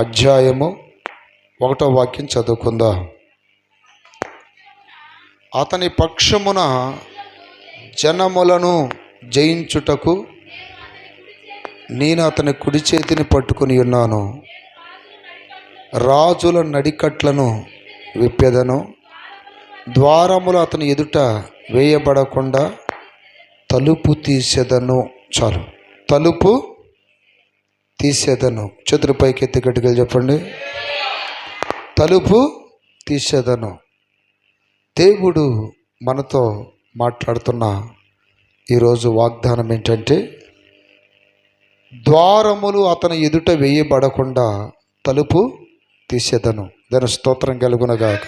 అధ్యాయము 1వ వాక్యం చదువుకుందాం. అతని పక్షమున జనములను జయించుటకు నేను అతని కుడి చేతిని పట్టుకుని ఉన్నాను. రాజుల నడికట్లను విప్పెదను. ద్వారములు అతని ఎదుట వేయబడకుండా తలుపు తీసేదను. చాలు, తలుపు తీసేదను. చేతుల పైకి ఎత్తి గట్టిగా చెప్పండి. తలుపు తీసేదను. దేవుడు మనతో మాట్లాడుతున్న ఈరోజు వాగ్దానం ఏంటంటే, ద్వారములు అతని ఎదుట వేయబడకుండా తలుపు తీసేదను. దాని స్తోత్రం కలుగునగాక.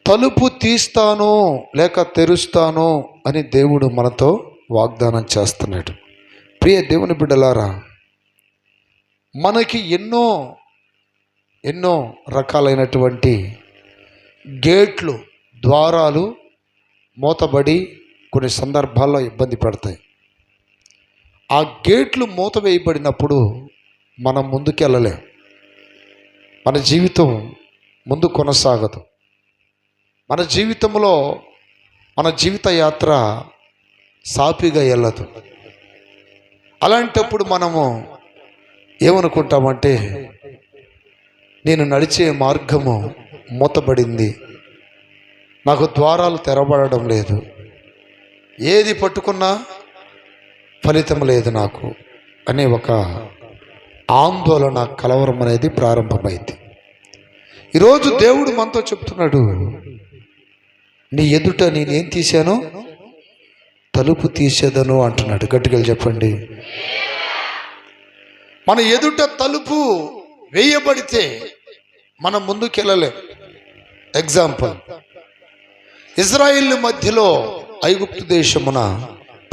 తలుపు తీస్తాను లేక తెరుస్తాను అని దేవుడు మనతో వాగ్దానం చేస్తున్నాడు. ప్రియ దేవుని బిడ్డలారా, మనకి ఎన్నో రకాలైనటువంటి గేట్లు, ద్వారాలు మూతబడి కొన్ని సందర్భాల్లో ఇబ్బంది పడతాయి. ఆ గేట్లు మూత వేయబడినప్పుడు మనం ముందుకెళ్ళలేం. మన జీవితం ముందు కొనసాగదు. మన జీవితంలో మన జీవిత యాత్ర సాఫీగా వెళ్ళదు. అలాంటప్పుడు మనము ఏమనుకుంటామంటే, నేను నడిచే మార్గము మూతబడింది, నాకు ద్వారాలు తెరబడడం లేదు, ఏది పట్టుకున్నా ఫలితం లేదు నాకు అనే ఒక ఆందోళన, కలవరం అనేది ప్రారంభమైంది. ఈరోజు దేవుడు మనతో చెప్తున్నాడు, నీ ఎదుట నేనేం తీశాను? తలుపు తీసేదను అంటున్నాడు. గట్టిగా చెప్పండి. మన ఎదుట తలుపు వేయబడితే మనం ముందుకెళ్ళలేం. ఎగ్జాంపుల్, ఇజ్రాయిల్ మధ్యలో ఐగుప్తు దేశమున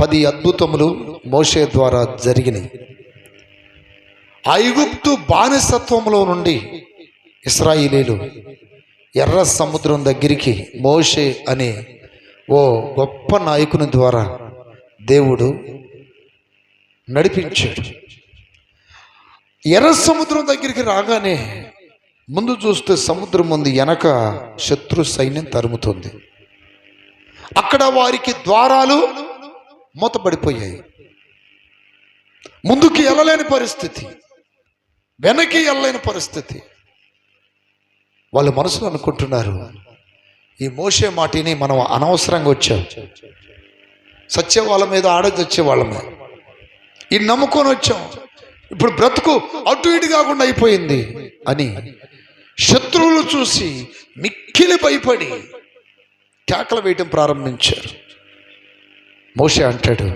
10 అద్భుతములు మోషే ద్వారా జరిగినాయి. ఐగుప్తు బానిసత్వంలో నుండి ఇశ్రాయేలీలు ఎర్ర సముద్రం దగ్గరికి మోషే అనే ఓ గొప్ప నాయకుని ద్వారా దేవుడు నడిపించాడు. ఎర్ర సముద్రం దగ్గరికి రాగానే ముందు చూస్తే సముద్రం ముందు వెనక శత్రు సైన్యం తరుముతుంది. అక్కడ వారికి ద్వారాలు మూతపడిపోయాయి. ముందుకి వెళ్ళలేని పరిస్థితి, వెనక్కి వెళ్ళలేని పరిస్థితి. వాళ్ళ మనసులో అనుకుంటున్నారు, ఈ మోషే మాటిని మనం అనవసరంగా వచ్చాం, సచ్చే వాళ్ళ మీద ఆడొచ్చే వాళ్ళ మీద ఈ నమ్ముకొని వచ్చాం, ఇప్పుడు బ్రతుకు అటు ఇటు కాకుండా అయిపోయింది అని శత్రువులు చూసి మిక్కిలి భయపడి కేకలు వేయటం ప్రారంభించారు. మోషే అంటాడు,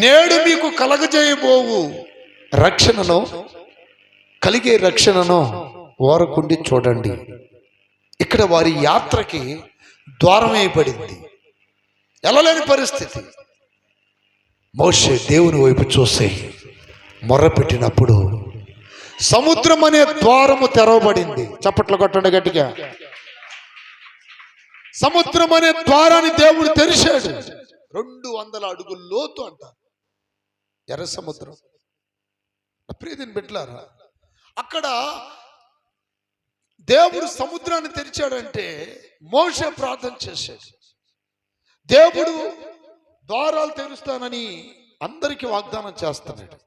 నేడు మీకు కలగజేయబోవు రక్షణను, కలిగే రక్షణను ఓరకుండి చూడండి. ఇక్కడ వారి యాత్రకి ద్వారం వేయబడింది, వెళ్ళలేని పరిస్థితి. మోషే దేవుని వైపు చూసి మొర్రపెట్టినప్పుడు సముద్రం అనే ద్వారము తెరవబడింది. చప్పట్లు కొట్టండి గట్టిగా. సముద్రం అనే ద్వారాన్ని దేవుడు తెరిచాడు. 200 అడుగుల లోతు అంట ఎర్ర సముద్రం. ప్రియదిని బిడ్డలారా, అక్కడ దేవుడు సముద్రాన్ని తెరిచాడంటే మోషే ప్రార్థన చేశాడు. దేవుడు ద్వారాలు తెరుస్తానని అందరికీ వాగ్దానం చేస్తున్నాడు.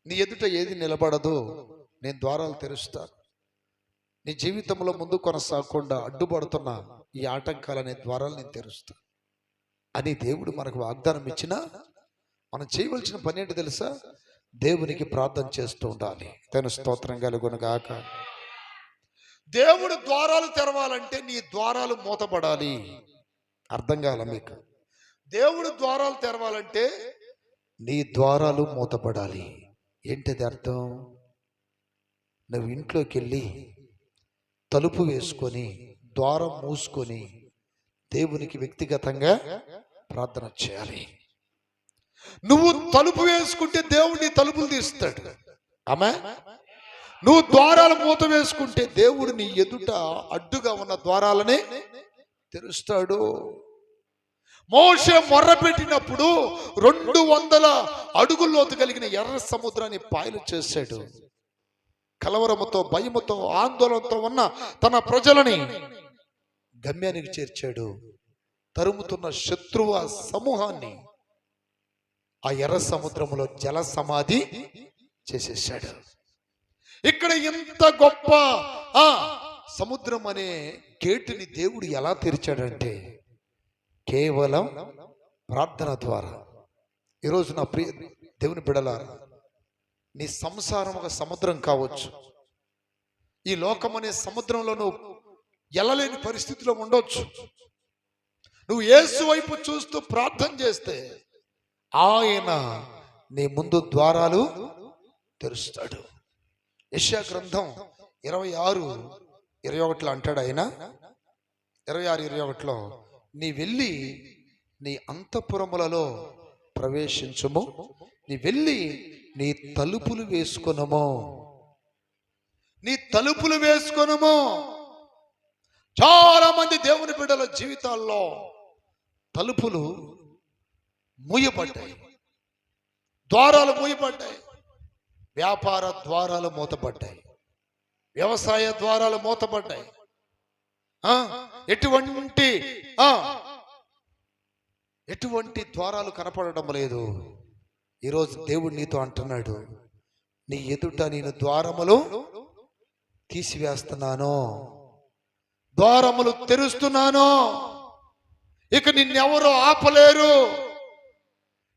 నీ ఎదుట ఏది నిలబడదో నేను ద్వారాలు తెరుస్తాను. నీ జీవితంలో ముందు కొనసాగకుండా అడ్డుపడుతున్న ఈ ఆటంకాలనే ద్వారాలు నేను తెరుస్తాను అని దేవుడు మనకు వాగ్దానం ఇచ్చినా మనం చేయవలసిన పని ఏంటి తెలుసా? దేవునికి ప్రార్థన చేస్తూ ఉండాలి. తన స్తోత్రం కలుగునుగాక. దేవుడు ద్వారాలు తెరవాలంటే నీ ద్వారాలు మూతపడాలి. అర్థం కాల మీకు? దేవుడు ద్వారాలు తెరవాలంటే నీ ద్వారాలు మూతపడాలి. ఏంటిది అర్థం? నువ్వు ఇంట్లోకి వెళ్ళి తలుపు వేసుకొని ద్వారం మూసుకొని దేవునికి వ్యక్తిగతంగా ప్రార్థన చేయాలి. నువ్వు తలుపు వేసుకుంటే దేవుడు నీ తలుపులు తీస్తాడు. ఆమె నువ్వు ద్వారాలు మూత వేసుకుంటే దేవుడు నీ ఎదుట అడ్డుగా ఉన్న ద్వారాలనే తెరుస్తాడు. మోషే మొర్రపెట్టినప్పుడు 200 అడుగుల లోతు కలిగిన ఎర్ర సముద్రాన్ని పాయలు చేశాడు. కలవరముతో, భయముతో, ఆందోళనతో ఉన్న తన ప్రజలని గమ్యానికి చేర్చాడు. తరుముతున్న శత్రువ సమూహాన్ని ఆ ఎర్ర సముద్రములో జల సమాధి చేసేసాడు. ఇక్కడ ఇంత గొప్ప సముద్రం అనే గేటుని దేవుడు ఎలా తెరిచాడంటే కేవలం ప్రార్థన ద్వారా. ఈరోజు నా ప్రియ దేవుని బిడ్డలారా, నీ సంసారం ఒక సముద్రం కావచ్చు. ఈ లోకం అనే సముద్రంలో నువ్వు ఎల్లలేని పరిస్థితిలో ఉండొచ్చు. నువ్వు యేసు వైపు చూస్తూ ప్రార్థన చేస్తే ఆయన నీ ముందు ద్వారాలు తెరుస్తాడు. యెషయా గ్రంథం 26:21 అంటాడు ఆయన. 26:21 నీ వెళ్ళి నీ అంతఃపురములలో ప్రవేశించుము, నీ వెళ్ళి నీ తలుపులు వేసుకొనుము. నీ తలుపులు వేసుకొనుము. చాలా మంది దేవుని బిడ్డల జీవితాల్లో తలుపులు మూయబడ్డాయి, ద్వారాలు మూయబడ్డాయి. వ్యాపార ద్వారాలు మూతపడ్డాయి, వ్యవసాయ ద్వారాలు మూతపడ్డాయి. ఎటువంటి ద్వారాలు కనపడడం లేదు. ఈరోజు దేవుడు నీతో అంటున్నాడు, నీ ఎదుట నేను ద్వారములు తీసివేస్తున్నాను, ద్వారములు తెరుస్తున్నాను. ఇక నిన్నెవరో ఆపలేరు.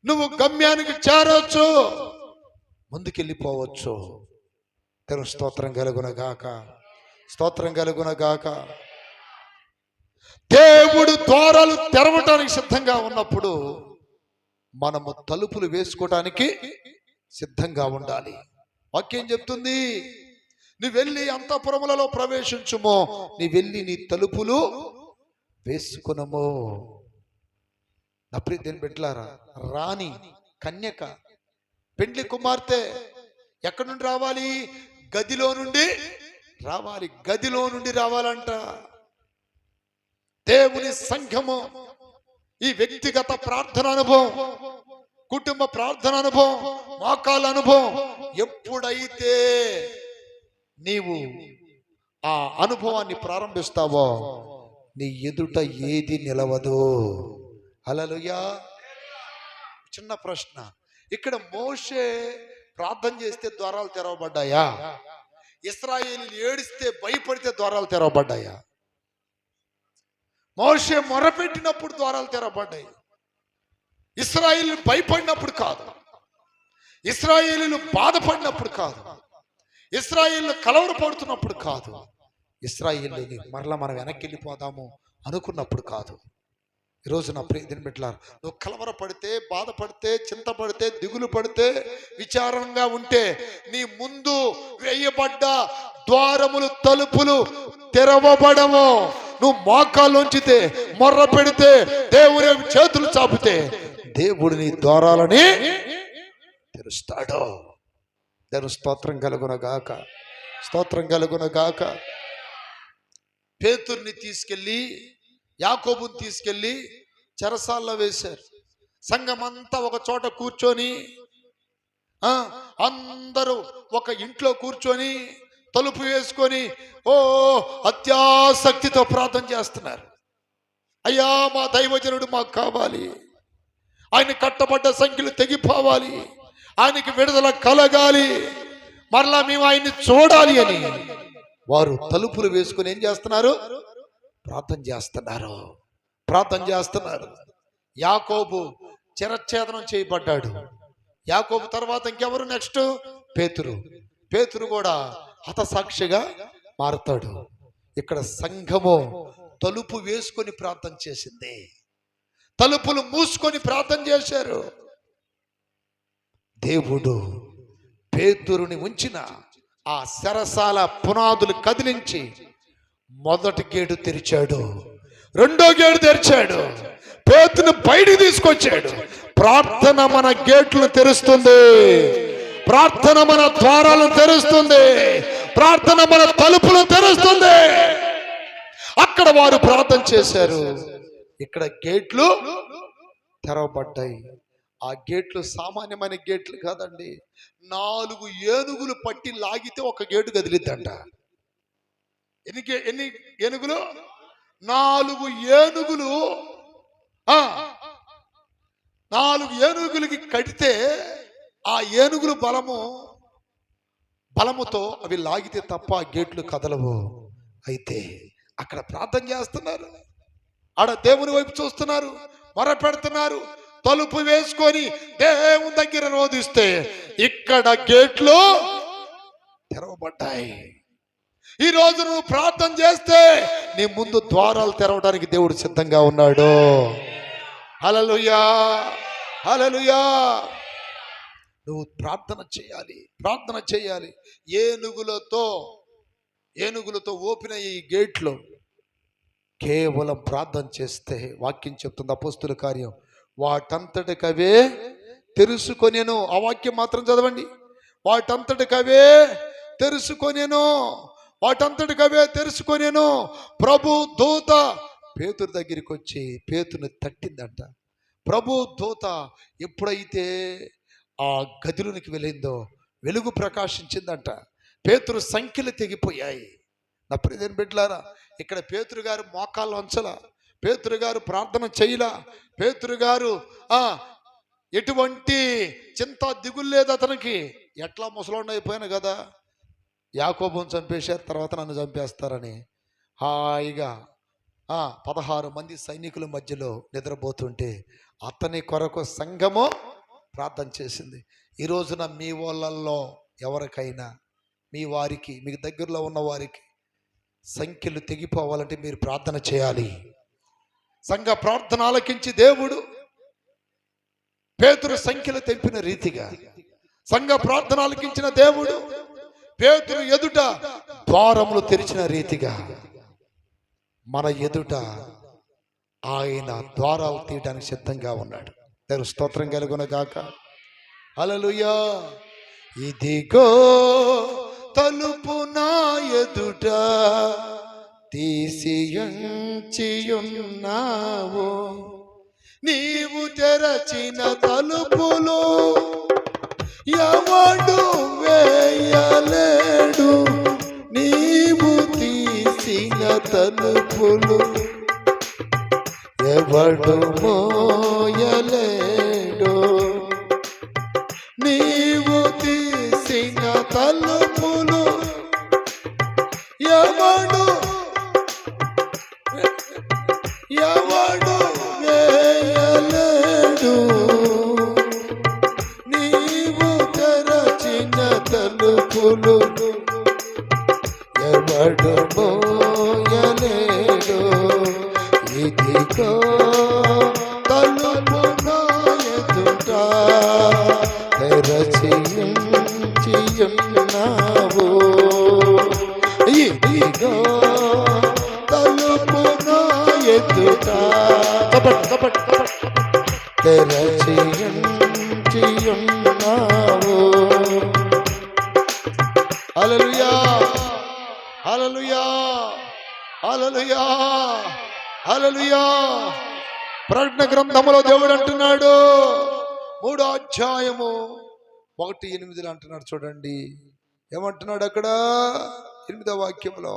నువ్వు గమ్యానికి చేరవచ్చు, ముందుకెళ్ళిపోవచ్చు. తెరు స్తోత్రం కలుగునగాక, స్తోత్రం కలుగునగాక. దేవుడు ద్వారాలు తెరవటానికి సిద్ధంగా ఉన్నప్పుడు మనము తలుపులు వేసుకోవటానికి సిద్ధంగా ఉండాలి. వాక్యం చెప్తుంది, నీ వెళ్ళి అంతఃపురములలో ప్రవేశించుమో, నీ వెళ్ళి నీ తలుపులు వేసుకునము. నా ప్రియ దేవుని బిడ్డలారా, రాణి కన్యక పెండ్లి కుమార్తె ఎక్కడి నుండి రావాలి? గదిలో నుండి రావాలి. గదిలో నుండి రావాలంట. దేవుని సంఘము ఈ వ్యక్తిగత ప్రార్థన అనుభవం, కుటుంబ ప్రార్థన అనుభవం, మోకాళ్ళ అనుభవం ఎప్పుడైతే నీవు ఆ అనుభవాన్ని ప్రారంభిస్తావో నీ ఎదుట ఏది నిలవదు. హల్లెలూయా. చిన్న ప్రశ్న, ఇక్కడ మోషే ప్రార్థన చేస్తే ద్వారాలు తెరవబడ్డాయా? ఇశ్రాయేలీయులు ఏడిస్తే భయపడితే ద్వారాలు తెరవబడ్డాయా? మోషే మొరపెట్టినప్పుడు ద్వారాలు తెరవబడ్డాయి. ఇశ్రాయేలీయులు భయపడినప్పుడు కాదు, ఇశ్రాయేలీయులు బాధపడినప్పుడు కాదు, ఇశ్రాయేలీయులు కలవరపడుతున్నప్పుడు కాదు, ఇశ్రాయేలీయులు మరలా మనం వెనక్కి వెళ్ళిపోదాము అనుకున్నప్పుడు కాదు. ఈరోజు నా ప్రియ దేవుని బిడ్డలారా, నువ్వు కలవరపడితే, బాధపడితే, చింతపడితే, దిగులు పడితే, విచారంగా ఉంటే నీ ముందు వేయబడ్డ ద్వారములు, తలుపులు తెరవబడము. నువ్వు మోకాళ్ళొంచితే, మొర్ర పెడితే, దేవుని చేతులు చాపితే దేవుడు నీ ద్వారాలని తెరుస్తాడు. దేవుని స్తోత్రం కలుగునగాక, స్తోత్రం కలుగునగాక. పేతురుని తీసుకెళ్ళి, యాకోబుని తీసుకెళ్ళి చెరసాల్లో వేశారు. సంఘమంతా ఒక చోట కూర్చొని, అందరూ ఒక ఇంట్లో కూర్చొని తలుపు వేసుకొని అత్యాసక్తితో ప్రార్థన చేస్తున్నారు. అయ్యా, మా దైవజనుడు మాకు కావాలి, ఆయన కట్టబడ్డ సంఖ్యలు తెగిపోవాలి, ఆయనకి విడుదల కలగాలి, మరలా మేము ఆయన్ని చూడాలి అని వారు తలుపులు వేసుకొని ఏం చేస్తున్నారు? ప్రార్థన చేస్తున్నారు, ప్రార్థన చేస్తున్నారు. యాకోబు చిరచ్ఛేదనం చేయబడ్డాడు. యాకోబు తర్వాత ఇంకెవరు? నెక్స్ట్ పేతురు. పేతురు కూడా హతసాక్షిగా మారుతాడు. ఇక్కడ సంఘము తలుపు వేసుకొని ప్రార్థన చేసింది, తలుపులు మూసుకొని ప్రార్థన చేశారు. దేవుడు పేతురుని ఉంచిన ఆ చెరసాల పునాదులు కదిలించి మొదటి గేటు తెరిచాడు, రెండో గేటు తెరిచాడు, పేతురుని బయటికి తీసుకొచ్చాడు. ప్రార్థన మన గేట్లు తెరుస్తుంది, ప్రార్థన మన ద్వారాలను తెరుస్తుంది, ప్రార్థన మన తలుపులు తెరుస్తుంది. అక్కడ వారు ప్రార్థన చేశారు. ఇక్కడ గేట్లు తెరవబడ్డాయి. ఆ గేట్లు సామాన్యమైన గేట్లు కాదండి. 4 ఏనుగులు పట్టి లాగితే ఒక గేటు కదిలిద్దంట. ఎన్ని ఏనుగులు? 4 ఏనుగులు. 4 ఏనుగులకి కడితే ఆ ఏనుగులు బలముతో అవి లాగితే తప్ప ఆ గేట్లు కదలవు. అయితే అక్కడ ప్రార్థన చేస్తున్నారు, ఆడ దేవుని వైపు చూస్తున్నారు, మొరపెడుతున్నారు. తలుపు వేసుకొని దేవుని దగ్గర రోధిస్తే ఇక్కడ గేట్లు తెరవబడ్డాయి. ఈ రోజు నువ్వు ప్రార్థన చేస్తే నీ ముందు ద్వారాలు తెరవడానికి దేవుడు సిద్ధంగా ఉన్నాడు. హల్లెలూయా, హల్లెలూయా. నువ్వు ప్రార్థన చేయాలి. ఏనుగులతో ఓపెన్ అయ్యే ఈ గేట్లు కేవలం ప్రార్థన చేస్తే, వాక్యం చెప్తుంది అపోస్తుల కార్యం, వాటంతటికవే తెరుచుకొనెను. ఆ వాక్యం మాత్రం చదవండి. వాటంతటికవే తెరుచుకొనెను. ప్రభు దూత పేతురు దగ్గరికి వచ్చి పేతురుని తట్టిందంట. ప్రభు దూత ఎప్పుడైతే ఆ గదిలోనికి వెళ్ళిందో వెలుగు ప్రకాశించిందంట. పేతురు సంఖ్యలు తెగిపోయాయి. నా ప్రియమైన బిడ్డలారా, ఇక్కడ పేతురు గారు మోకాళ్ళు వంచలా, పేతురు గారు ప్రార్థన చేయలా, పేతురు గారు ఎటువంటి చింత దిగులు లేదు అతనికి. ఎట్లా ముసలోండి అయిపోయాను కదా, యాకోబుని చంపేశారు, తర్వాత నన్ను చంపేస్తారని హాయిగా 16 మంది సైనికుల మధ్యలో నిద్రపోతుంటే అతని కొరకు సంఘము ప్రార్థన చేసింది. ఈ రోజున మీ వాళ్ళల్లో ఎవరికైనా, మీ వారికి, మీకు దగ్గరలో ఉన్న వారికి సంఖ్యలు తెగిపోవాలంటే మీరు ప్రార్థన చేయాలి. సంఘ ప్రార్థన ఆలకించి దేవుడు పేతురు సంఖ్యలు తెంపిన రీతిగా, సంఘ ప్రార్థన ఆలకించిన దేవుడు పేతురు ఎదుట ద్వారములు తెరిచిన రీతిగా మన ఎదుట ఆయన ద్వారాలు తీయడానికి సిద్ధంగా ఉన్నాడు. దేవుని స్తోత్రం కలుగును గాక. హల్లెలూయా. ఇదిగో తలుపు నా ఎదుట తీసియున్నావు, నీవు తెరచిన తలుపులు ఎవడు వేయలేడు, నీవు తీసిన తలుపులు ఎవడు మోయలేడు, నీవు తీసిన తలుపులు ఎవడు వేయలేడు, నీవు తెరచిన తలుపులు ఎవడు మోయలేడు. ఇదిగో తలుపు నా ఎదుట తెరచియున్నావు, ఇదిగో తలుపు నా ఎదుట తెరచియున్నావు. హల్లెలూయా, హల్లెలూయా, హల్లెలూయా, హల్లెలూయా. ప్రకటన గ్రంథములో దేవుడు అంటున్నాడు, 3వ అధ్యాయము 1:8 అంటున్నాడు. చూడండి ఏమంటున్నాడు అక్కడ 8వ వాక్యంలో,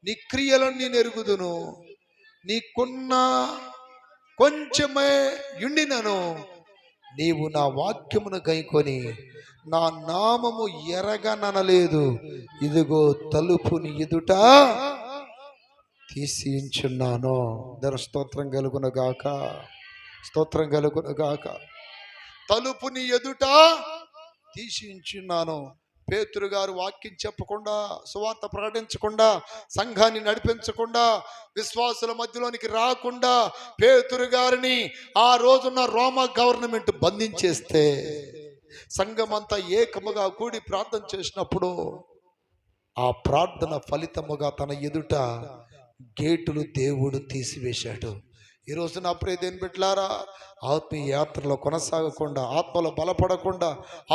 నీ క్రియలను నేను ఎరుగుదును, నీకున్న కొంచెమే యుండినను నీవు నా వాక్యమును గైకొని నా నామము ఎరగననలేదు, ఇదిగో తలుపుని ఎదుట తీసియుంచున్నాను. దర స్తోత్రం కలుగును గాక, స్తోత్రం కలుగును గాక. తలుపుని ఎదుట తీసియుంచున్నాను. పేతురు గారు వాక్యం చెప్పకుండా, సువార్త ప్రకటించకుండా, సంఘాన్ని నడిపించకుండా, విశ్వాసుల మధ్యలోనికి రాకుండా పేతురు గారిని ఆ రోజున్న రోమా గవర్నమెంట్ బంధించేస్తే సంఘమంతా ఏకముగా కూడి ప్రార్థన చేసినప్పుడు ఆ ప్రార్థన ఫలితముగా తన ఎదుట గేటులు దేవుడు తీసివేశాడు. ఈ రోజు నా ప్రియ దేని బిడ్డలారా, ఆత్మీయ యాత్రలో కొనసాగకుండా, ఆత్మలో బలపడకుండా,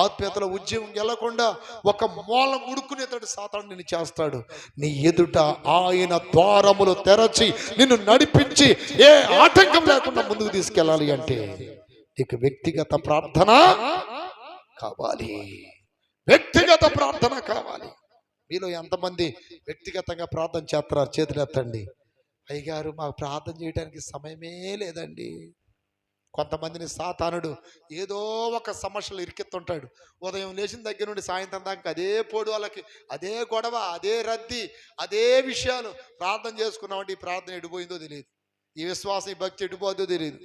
ఆత్మీయతలో ఉద్యమం గెలకుండా ఒక మూల ముడుకునేటట్టు సాతాను నిన్ను చేస్తాడు. నీ ఎదుట ఆయన ద్వారములు తెరచి నిన్ను నడిపించి ఏ ఆటంకం లేకుండా ముందుకు తీసుకెళ్ళాలి అంటే నీకు వ్యక్తిగత ప్రార్థన కావాలి. వ్యక్తిగత ప్రార్థన కావాలి. మీలో ఎంతమంది వ్యక్తిగతంగా ప్రార్థన చేస్తున్నారు? చేతులు ఎత్తండి. అయ్యగారు మాకు ప్రార్థన చేయడానికి సమయమే లేదండి. కొంతమందిని సాతానుడు ఏదో ఒక సమస్యలు ఇరికెత్తుంటాడు. ఉదయం లేచిన దగ్గర నుండి సాయంత్రం దాకా అదే పోడు, వాళ్ళకి అదే గొడవ, అదే రద్దీ, అదే విషయాలు. ప్రార్థన చేసుకున్నామంటే ఈ ప్రార్థన ఎడిపోయిందో తెలియదు, ఈ విశ్వాసం, ఈ భక్తి ఎడిపోతుందో తెలియదు.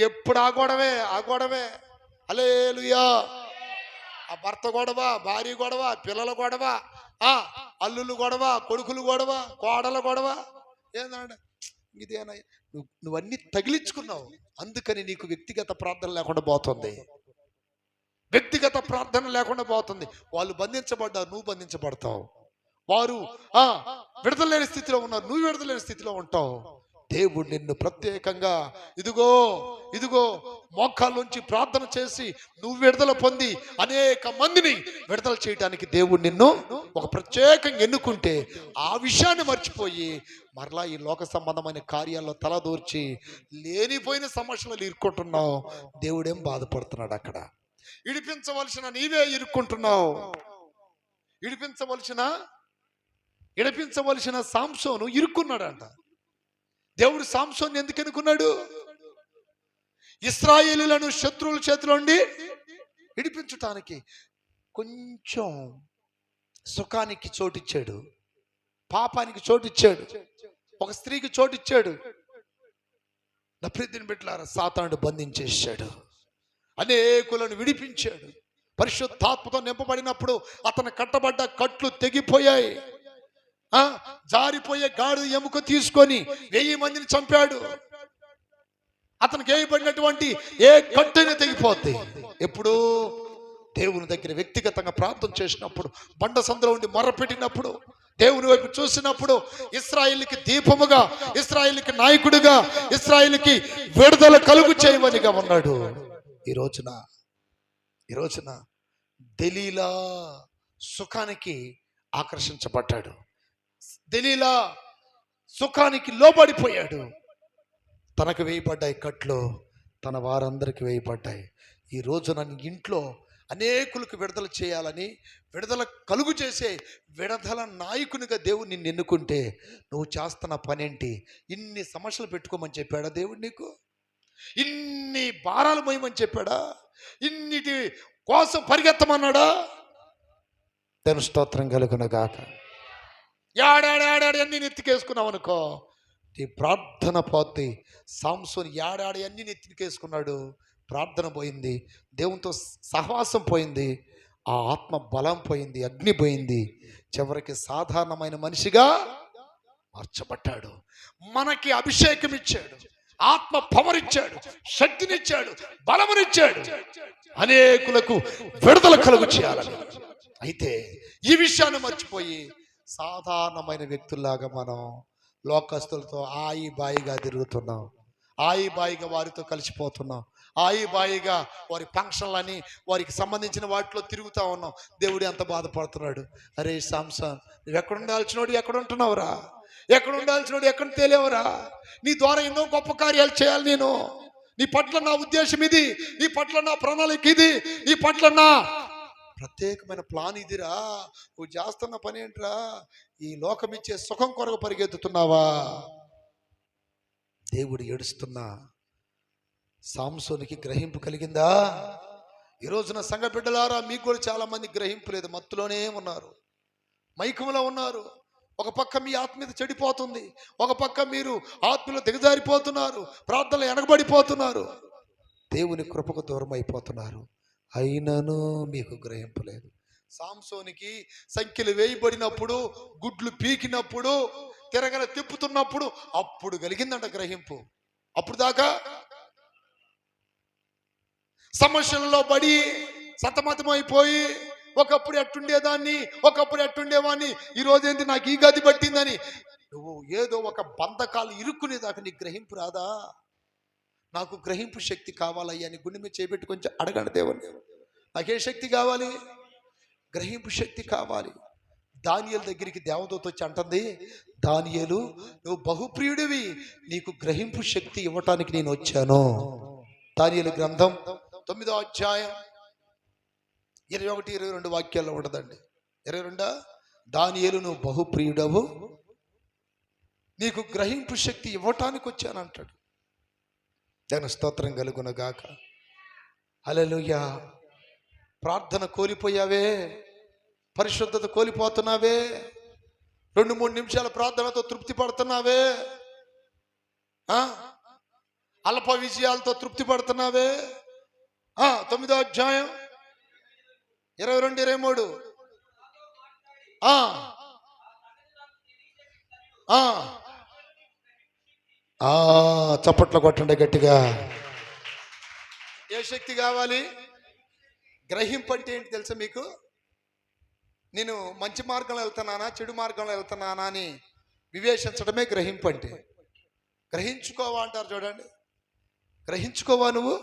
ఎప్పుడు ఆ గొడవే. హల్లెలూయా. ఆ భర్త గొడవ, భార్య గొడవ, పిల్లల గొడవ, అల్లులు గొడవ, కొడుకులు గొడవ, కోడల గొడవ. ఏందంటే ఇదేనా? నువ్వన్నీ తగిలించుకున్నావు. అందుకని నీకు వ్యక్తిగత ప్రార్థన లేకుండా పోతుంది. వ్యక్తిగత ప్రార్థన లేకుండా పోతుంది. వాళ్ళు బంధించబడ్డారు, నువ్వు బంధించబడతావు. వారు విడుదల లేని స్థితిలో ఉన్నారు, నువ్వు విడుదల లేని స్థితిలో ఉంటావు. దేవుడు నిన్ను ప్రత్యేకంగా ఇదిగో మోకాళ్ళలోంచి ప్రార్థన చేసి నువ్వు విడుదల పొంది అనేక మందిని విడుదల చేయడానికి దేవుడు నిన్ను ఒక ప్రత్యేకంగా ఎన్నుకుంటే ఆ విషయాన్ని మర్చిపోయి మరలా ఈ లోక సంబంధమైన కార్యాల్లో తలదూర్చి లేనిపోయిన సమస్యలు ఇరుక్కుంటున్నావు. దేవుడేం బాధపడుతున్నాడు? అక్కడ ఇడిపించవలసిన నీవే ఇరుక్కుంటున్నావు. ఇడిపించవలసిన సాంసోను ఇరుక్కున్నాడంట. దేవుడు సాంసోన్ ఎందుకు ఎన్నుకున్నాడు? ఇశ్రాయేలీయులను శత్రువుల చేతిలో నుండి విడిపించటానికి. కొంచెం సుఖానికి చోటిచ్చాడు, పాపానికి చోటిచ్చాడు, ఒక స్త్రీకి చోటిచ్చాడు. నా ప్రియమైన బిడ్డలారా, సాతానుడు బంధించేశాడు, అనేకులను విడిపించాడు. పరిశుద్ధాత్మతో నింపబడినప్పుడు అతను కట్టబడ్డ కట్లు తెగిపోయాయి. జారిపోయే గాడి ఎముక తీసుకొని 1000 మందిని చంపాడు. అతనికి వేయబడినటువంటి ఏ కట్టైనా తెగిపోద్ది. ఎప్పుడు దేవుని దగ్గర వ్యక్తిగతంగా ప్రార్థన చేసినప్పుడు, బండ సందులో ఉండి మొర్రపెట్టినప్పుడు, దేవుని వైపు చూసినప్పుడు, ఇశ్రాయేలుకి దీపముగా, ఇశ్రాయేలుకి నాయకుడిగా, ఇశ్రాయేలుకి విడుదల కలుగు చేయమనిగా ఉన్నాడు. ఈ రోజున దెలీలా సుఖానికి ఆకర్షించబడ్డాడు. దెలీలా సుఖానికి లోబడిపోయాడు. తనకు వేయబడ్డాయి కట్లు, తన వారందరికి వేయబడ్డాయి. ఈ రోజు నన్ను ఇంట్లో అనేకులకు విడుదల చేయాలని, విడుదల కలుగు చేసే విడుదల నాయకునిగా దేవుడు నిన్ను ఎన్నుకుంటే నువ్వు చేస్తున్న పనేంటి? ఇన్ని సమస్యలు పెట్టుకోమని చెప్పాడా దేవుడు నీకు? ఇన్ని భారాలు మోయమని చెప్పాడా? ఇన్నిటి కోసం పరిగెత్తమన్నాడా? దేవుని స్తోత్రం కలుగును గాక. ఏడాడి అన్ని నెత్తికేసుకున్నావు అనుకో, ఈ ప్రార్థన పోతే. సాంసోన్ ఏడాడి అన్ని నెత్తికేసుకున్నాడు, ప్రార్థన పోయింది, దేవునితో సహవాసం పోయింది, ఆ ఆత్మ బలం పోయింది, అగ్ని పోయింది. చివరికి సాధారణమైన మనిషిగా మార్చబడ్డాడు. మనకి అభిషేకం ఇచ్చాడు, ఆత్మ పవర్ ఇచ్చాడు, శక్తినిచ్చాడు, బలమునిచ్చాడు, అనేకులకు విడుదల కలుగు చేయాలని. అయితే ఈ విషయాన్ని మర్చిపోయి సాధారణమైన వ్యక్తుల్లాగా మనం లోకస్తులతో ఆయిబాయిగా తిరుగుతున్నాం, ఆయిబాయిగా వారితో కలిసిపోతున్నాం, ఆయిబాయిగా వారి ఫంక్షన్లని, వారికి సంబంధించిన వాటిలో తిరుగుతూ ఉన్నాం. దేవుడు ఎంత బాధపడుతున్నాడు. అరే సాంసన్, నువ్వు ఎక్కడ ఉండాల్సినోడు ఎక్కడ ఉంటున్నావురా? ఎక్కడ ఉండాల్సినోడు ఎక్కడ తేలేవరా? నీ ద్వారా ఎన్నో గొప్ప కార్యాలు చేయాలి నేను. నీ పట్ల నా ఉద్దేశం ఇది, నీ పట్ల నా ప్రణాళిక ఇది, నీ పట్ల నా ప్రత్యేకమైన ప్లాన్ ఇదిరా. నువ్వు చేస్తున్న పని ఏంట్రా? ఈ లోకం ఇచ్చే సుఖం కొరకు పరిగెత్తుతున్నావా? దేవుడు ఏడుస్తున్నా సాంసోనికి గ్రహింపు కలిగిందా? ఈ రోజున సంఘ బిడ్డలారా, మీకు కూడా చాలా మంది గ్రహింపు లేదు, మత్తులోనే ఉన్నారు, మైకంలో ఉన్నారు. ఒక పక్క మీ ఆత్మీయత చెడిపోతుంది, ఒక పక్క మీరు ఆత్మలో దిగజారిపోతున్నారు, ప్రార్థనలు ఎనగబడిపోతున్నారు, దేవుని కృపకు దూరం అయిపోతున్నారు. అయినను మీకు గ్రహింపు లేదు. సాంసోనికి సంఖ్యలు వేయబడినప్పుడు, గుడ్లు పీకినప్పుడు, తిరగల తిప్పుతున్నప్పుడు అప్పుడు కలిగిందంట గ్రహింపు. అప్పుడు దాకా సమస్యలలో పడి సతమతమైపోయి ఒకప్పుడు ఎట్టుండేదాన్ని, ఒకప్పుడు ఎట్టుండేవాడిని, ఈరోజు ఏంటి నాకు ఈ గది పట్టిందని నువ్వు ఏదో ఒక బంధకాలు ఇరుక్కునేదాకా నీకు గ్రహింపు రాదా? నాకు గ్రహింపు శక్తి కావాలయ్యా అని గుండె మీద చేపెట్టి కొంచెం అడగండి దేవుణ్ణి. నాకే శక్తి కావాలి? గ్రహింపు శక్తి కావాలి. దానియేలు దగ్గరికి దేవదూత వచ్చి అంటుంది, దానియేలు నువ్వు బహుప్రియుడివి, నీకు గ్రహింపు శక్తి ఇవ్వటానికి నేను వచ్చాను. దానియేలు గ్రంథం 9వ అధ్యాయం 21, 22 వాక్యాల్లో ఉండదండి. 22 దానియేలు నువ్వు బహుప్రియుడవు, నీకు గ్రహింపు శక్తి ఇవ్వటానికి వచ్చానంటాడు. దాని స్తోత్రం కలుగును గాక. హల్లెలూయా. ప్రార్థన కోల్పోయావే, పరిశుద్ధత కోల్పోతున్నావే, 2-3 నిమిషాల ప్రార్థనతో తృప్తి పడుతున్నావే, అల్ప విజయాలతో తృప్తి పడుతున్నావే. 9వ అధ్యాయం 22, 23 చప్పట్లు కొట్టండి గట్టిగా. ఏ శక్తి కావాలి? గ్రహింపు అంటే ఏంటి తెలుసా మీకు? నేను మంచి మార్గంలో వెళ్తున్నానా చెడు మార్గంలో వెళ్తున్నానా అని వివేచించడమే గ్రహింపు అంటే. గ్రహించుకోవా అంటారు చూడండి. గ్రహించుకోవా నువ్వు?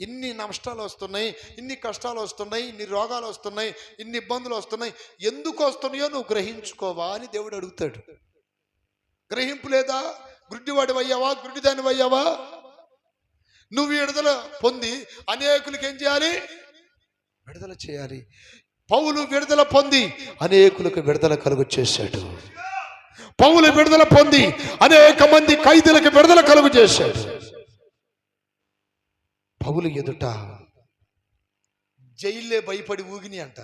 ఇన్ని నష్టాలు వస్తున్నాయి, ఇన్ని కష్టాలు వస్తున్నాయి, ఇన్ని రోగాలు వస్తున్నాయి, ఇన్ని ఇబ్బందులు వస్తున్నాయి, ఎందుకు వస్తున్నాయో నువ్వు గ్రహించుకోవా అని దేవుడు అడుగుతాడు. గ్రహింపు లేదా? గుడ్డివాడి అయ్యావా, గుడ్డిదాని అయ్యావా? నువ్వు విడుదల పొంది అనేకులకి ఏం చేయాలి? విడుదల చేయాలి. పౌలు విడుదల పొంది అనేకులకు విడుదల కలుగు చేశాడు. పౌలు విడుదల పొంది అనేక మంది ఖైదీలకు విడుదల కలుగు చేశాడు. పౌలు ఎదుట జైలే భయపడి ఊగిని అంట,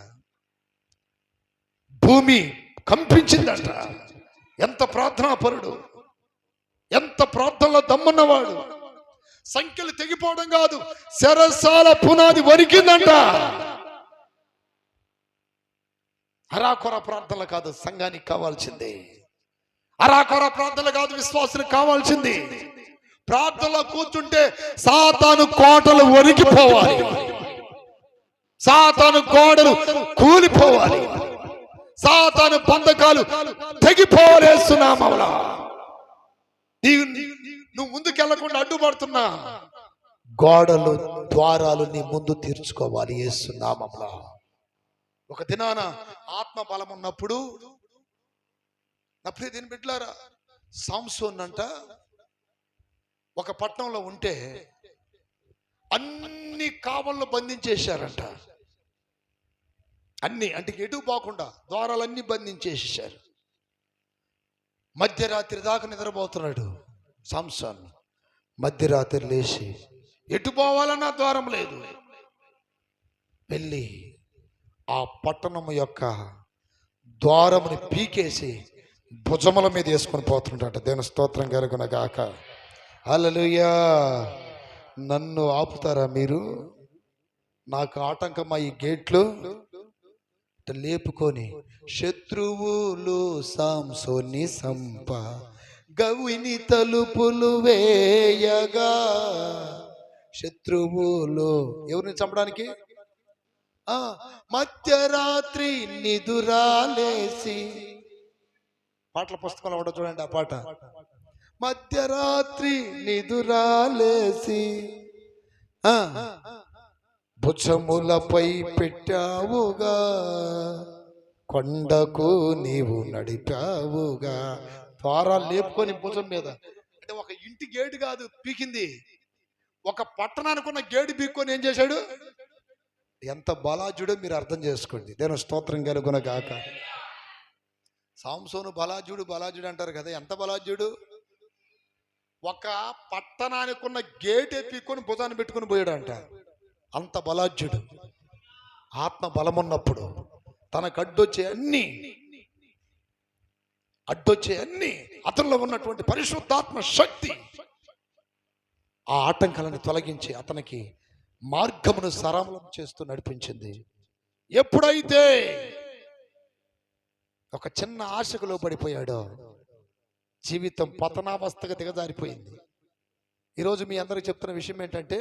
భూమి కంపించిందంట. ఎంత ప్రార్థనా పరుడు, ఎంత ప్రార్థనలో దమ్మున్నవాడు. సంఖ్యలు తెగిపోవడం కాదు, శరసాల పునాది వరికిందంట. అరాకొర ప్రార్థనలు కాదు సంఘానికి కావాల్సింది. అరాకొర ప్రార్థనలు కాదు విశ్వాసులకు కావాల్సింది. ప్రార్థనలో కూర్చుంటే సాతాను కోటలు వణికిపోవాలి, సాతాను గోడలు కూలిపోవాలి, సాతాను బంధకాలు తెగిపోలేస్తున్నామలా. నువ్వు ముందుకెళ్లకుండా అడ్డుపడుతున్నా గోడలు ద్వారాలు నీ ముందు తీర్చుకోవాలి యేసు నామములో. ఒక దినాన ఆత్మ బలం ఉన్నప్పుడు నా ప్రియ దీని బిడ్డలారా, సంసోన్ అంట ఒక పట్టణంలో ఉంటే అన్ని కావళ్ళు బంధించేశారంట. అన్ని అంటే ఎటు పోకుండా ద్వారాలన్నీ బంధించేసేసారు. మధ్యరాత్రి దాకా నిద్రపోతున్నాడు సంసోన్. మధ్యరాత్రి లేచి ఎటు పోవాలన్నా ద్వారం లేదు, వెళ్ళి ఆ పట్టణం యొక్క ద్వారముని పీకేసి భుజముల మీద వేసుకొని పోతుంటాడు. దేవుని స్తోత్రం కలుగును గాక. హల్లెలూయా. నన్ను ఆపుతారా మీరు? నాకు ఆటంకమా ఈ గేట్లు? లేపుకొని శత్రువులు సంసోన్ని సంప గవిని తలుపులు వేయగా. శత్రువులు ఎవరిని చంపడానికి? మధ్యరాత్రి నిదురాలేసి. పాటల పుస్తకంలో కూడా చూడండి ఆ పాట. మధ్యరాత్రి నిదురాలేసి భుజములపై పెట్టావుగా, కొండకు నీవు నడిపావుగా. ద్వారాలు లేపుకొని భుజం మీద. అంటే ఒక ఇంటి గేటు కాదు పీకింది, ఒక పట్టణానికి ఉన్న గేటు పీక్కొని ఏం చేశాడు? ఎంత బలాజుడో మీరు అర్థం చేసుకోండి. దేవుని స్తోత్రం కలుగును గాక. సంసోను బలాజుడు అంటారు కదా. ఎంత బలాజుడు? ఒక పట్టణానికి ఉన్న గేట్ పీక్కొని భుజాన్ని పెట్టుకుని పోయాడు అంట. అంత బలాజ్యుడు. ఆత్మ బలమున్నప్పుడు తనకు అడ్డొచ్చే అన్ని అతనిలో ఉన్నటువంటి పరిశుద్ధాత్మ శక్తి ఆ ఆటంకాలను తొలగించి అతనికి మార్గమును సరళం చేస్తూ నడిపించింది. ఎప్పుడైతే ఒక చిన్న ఆశకు లోబడిపోయాడో జీవితం పతనావస్థగా దిగజారిపోయింది. ఈరోజు మీ అందరికి చెప్తున్న విషయం ఏంటంటే,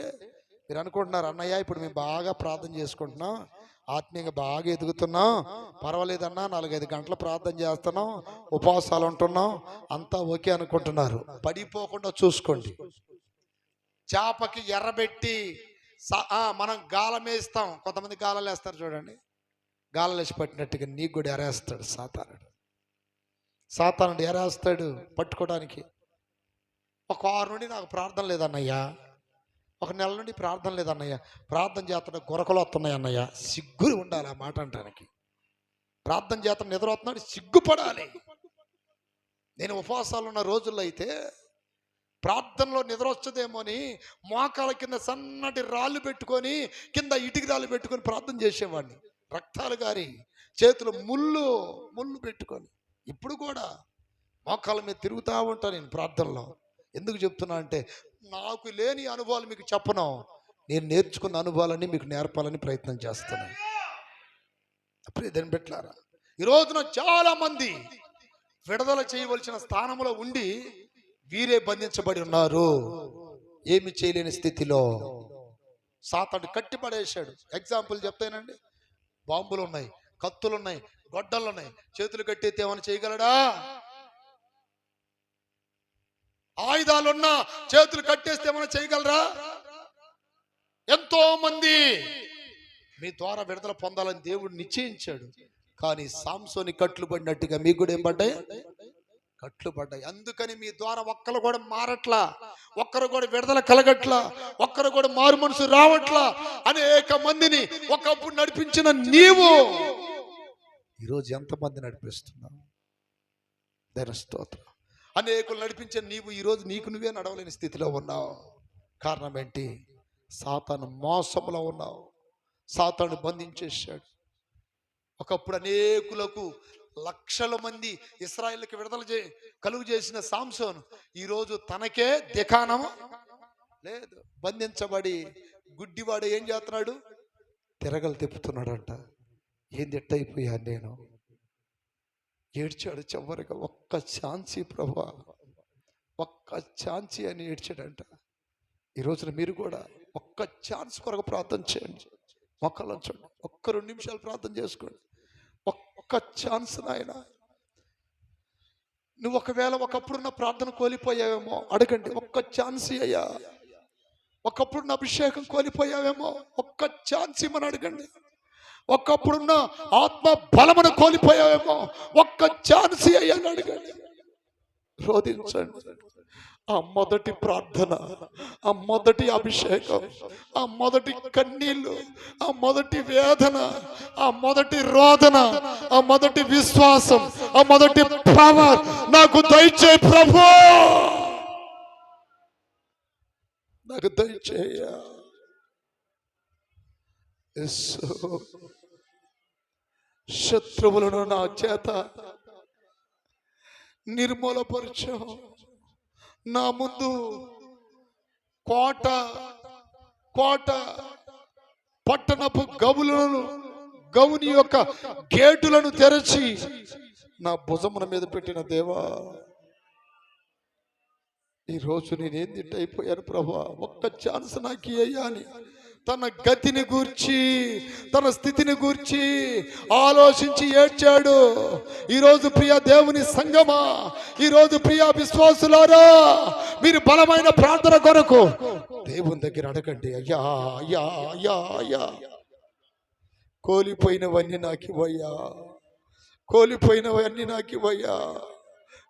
మీరు అనుకుంటున్నారు అన్నయ్య ఇప్పుడు మేము బాగా ప్రార్థన చేసుకుంటున్నాం, ఆత్మీయంగా బాగా ఎదుగుతున్నాం, పర్వాలేదన్నా 4-5 గంటలు ప్రార్థన చేస్తున్నాం, ఉపవాసాలు ఉంటున్నాం, అంతా ఓకే అనుకుంటున్నారు. పడిపోకుండా చూసుకోండి. చేపకి ఎర్రబెట్టి మనం గాలం వేస్తాం, కొంతమంది గాలాలు వేస్తారు చూడండి, గాలాలు వేసి పట్టినట్టుగా నీకు కూడా ఎరేస్తాడు సాతానుడు ఎరేస్తాడు పట్టుకోవడానికి. ఒక 6 నుండి నాకు ప్రార్థన లేదన్నయ్యా, 1 నెల నుండి ప్రార్థన లేదన్నయ్య, ప్రార్థన చేస్తున్న గొరకలు వస్తున్నాయి అన్నయ్య. సిగ్గు ఉండాలి ఆ మాట అంటానికి. ప్రార్థన చేస్తున్న నిద్ర వస్తున్నాడు, సిగ్గుపడాలి. నేను ఉపవాసాలు ఉన్న రోజుల్లో అయితే ప్రార్థనలో నిద్ర వచ్చేదేమో అని మోకాల కింద సన్నటి రాళ్ళు పెట్టుకొని, కింద ఇటుక రాళ్ళు పెట్టుకొని ప్రార్థన చేసేవాడిని. రక్తాలు గారి చేతులు ముళ్ళు పెట్టుకొని. ఇప్పుడు కూడా మోకాల మీద తిరుగుతూ ఉంటాను నేను ప్రార్థనలో. ఎందుకు చెప్తున్నా అంటే, నాకు లేని అనుభవాలు మీకు చెప్పను, నేను నేర్చుకున్న అనుభవాలన్నీ మీకు నేర్పాలని ప్రయత్నం చేస్తున్నాను. అప్పుడే దాన్ని పెట్టారా. ఈ రోజున చాలా మంది విడుదల చేయవలసిన స్థానంలో ఉండి వీరే బంధించబడి ఉన్నారు. ఏమి చేయలేని స్థితిలో సాతాను కట్టిపడేశాడు. ఎగ్జాంపుల్ చెప్తానండి. బాంబులు ఉన్నాయి, కత్తులు ఉన్నాయి, గొడ్డలు ఉన్నాయి, చేతులు కట్టేస్తే ఏమైనా చేయగలడా? ఆయుధాలున్నా చేతులు కట్టేస్తే ఏమైనా చేయగలరా? ఎంతో మంది మీ ద్వారా విడుదల పొందాలని దేవుడు నిశ్చయించాడు. కానీ సాంసోని కట్లు పడినట్టుగా మీకు కూడా ఏం పడ్డాయి? కట్లు పడ్డాయి. అందుకని మీ ద్వారా ఒక్కరు కూడా మారట్లా, ఒక్కరు కూడా విడుదల కలగట్లా, ఒక్కరు కూడా మారు మనసు రావట్లా. అనేక మందిని ఒకప్పుడు నడిపించిన నీవు ఈరోజు ఎంతమంది నడిపిస్తున్నావు? దేని స్తోత్రం. అనేకులు నడిపించిన నీవు ఈరోజు నీకు నువ్వే నడవలేని స్థితిలో ఉన్నావు. కారణం ఏంటి? సాతాను మోసంలో ఉన్నావు. సాతాను బంధించేశాడు. ఒకప్పుడు అనేకులకు లక్షల మంది ఇశ్రాయేలుకి విడుదల కలుగు చేసిన సాంసోను ఈరోజు తనకే దికానం లేదు. బంధించబడి గుడ్డివాడు ఏం చేస్తున్నాడు? తిరగలు తిప్పుతున్నాడంట. ఏంది ఎట్టయిపోయాను నేను? ఏడ్చాడు చివరిగా, ఒక్క ఛాన్సీ ప్రభా, ఒక్క ఛాన్సీ అని ఏడ్చాడంట. ఈ రోజున మీరు కూడా ఒక్క ఛాన్స్ కొరకు ప్రార్థన చేయండి. మొక్కలను చూడండి, ఒక్క 2 నిమిషాలు ప్రార్థన చేసుకోండి. ఒక్క ఛాన్స్ నాయన. నువ్వు ఒకవేళ ఒకప్పుడున్న ప్రార్థన కోల్పోయావేమో, అడగండి. ఒక్క ఛాన్స్ అయ్యా. ఒకప్పుడున్న అభిషేకం కోల్పోయావేమో, ఒక్క ఛాన్స్ ఇమ్మని అడగండి. ఒకప్పుడున్న ఆత్మ బలమును కోల్పోయావేమో, ఒక్క ఛాన్స్ అయ్యాని అడగండి. రోధించండి. ఆ మొదటి ప్రార్థన, ఆ మొదటి అభిషేకం, ఆ మొదటి కన్నీళ్ళు, ఆ మొదటి వేదన, ఆ మొదటి రోదన, ఆ మొదటి విశ్వాసం, ఆ మొదటి పవర్ నాకు దయచేయి ప్రభు, నాకు దయచేయ. శత్రువులను నా చేత నిర్మూలపరచు. నా ముందు కోట పట్టణపు గౌని యొక్క గేటులను తెరచి నా భుజమున మీద పెట్టిన దేవా, ఈరోజు నేనేం తిట్టయిపోయాను ప్రభా, ఒక్క ఛాన్స్ నాకు అయ్యా అని తన గతిని గూర్చి, తన స్థితిని గూర్చి ఆలోచించి ఏడ్చాడు. ఈరోజు ప్రియ దేవుని సంగమా, ఈరోజు ప్రియ విశ్వాసులారా, మీరు బలమైన ప్రార్థన కొరకు దేవుని దగ్గర అడగండి. అయ్యా అయ్యా అయ్యా అయ్యా, కోల్పోయినవన్నీ నాకు ఇవ్వయ్యా, కోల్పోయినవన్నీ నాకు ఇవ్వయ్యా.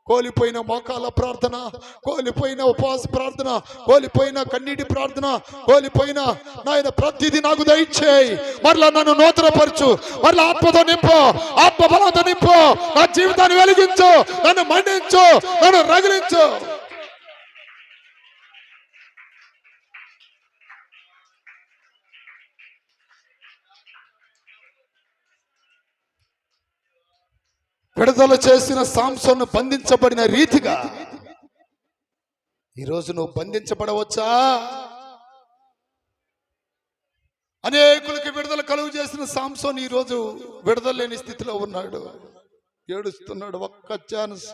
కోల్పోయిన మోకాల ప్రార్థన, కోల్పోయిన ఉపవాస ప్రార్థన, కోల్పోయిన కన్నీటి ప్రార్థన, కోల్పోయిన నాయన ప్రతిదీ నాకు దయచేయి. మరలా నన్ను నూతనపరచు, మరలా ఆత్మతో నింపు, ఆత్మ బలంతో నింపు, నా జీవితాన్ని వెలిగించు, నన్ను మండించు, నన్ను రగిలించు. విడుదల చేసిన సాంసోను బంధించబడిన రీతిగా ఈరోజు నువ్వు బంధించబడవచ్చా? అనేకులకి విడుదల కలుగు చేసిన సాంసోను ఈరోజు విడుదల లేని స్థితిలో ఉన్నాడు, ఏడుస్తున్నాడు. ఒక్క ఛాన్స్,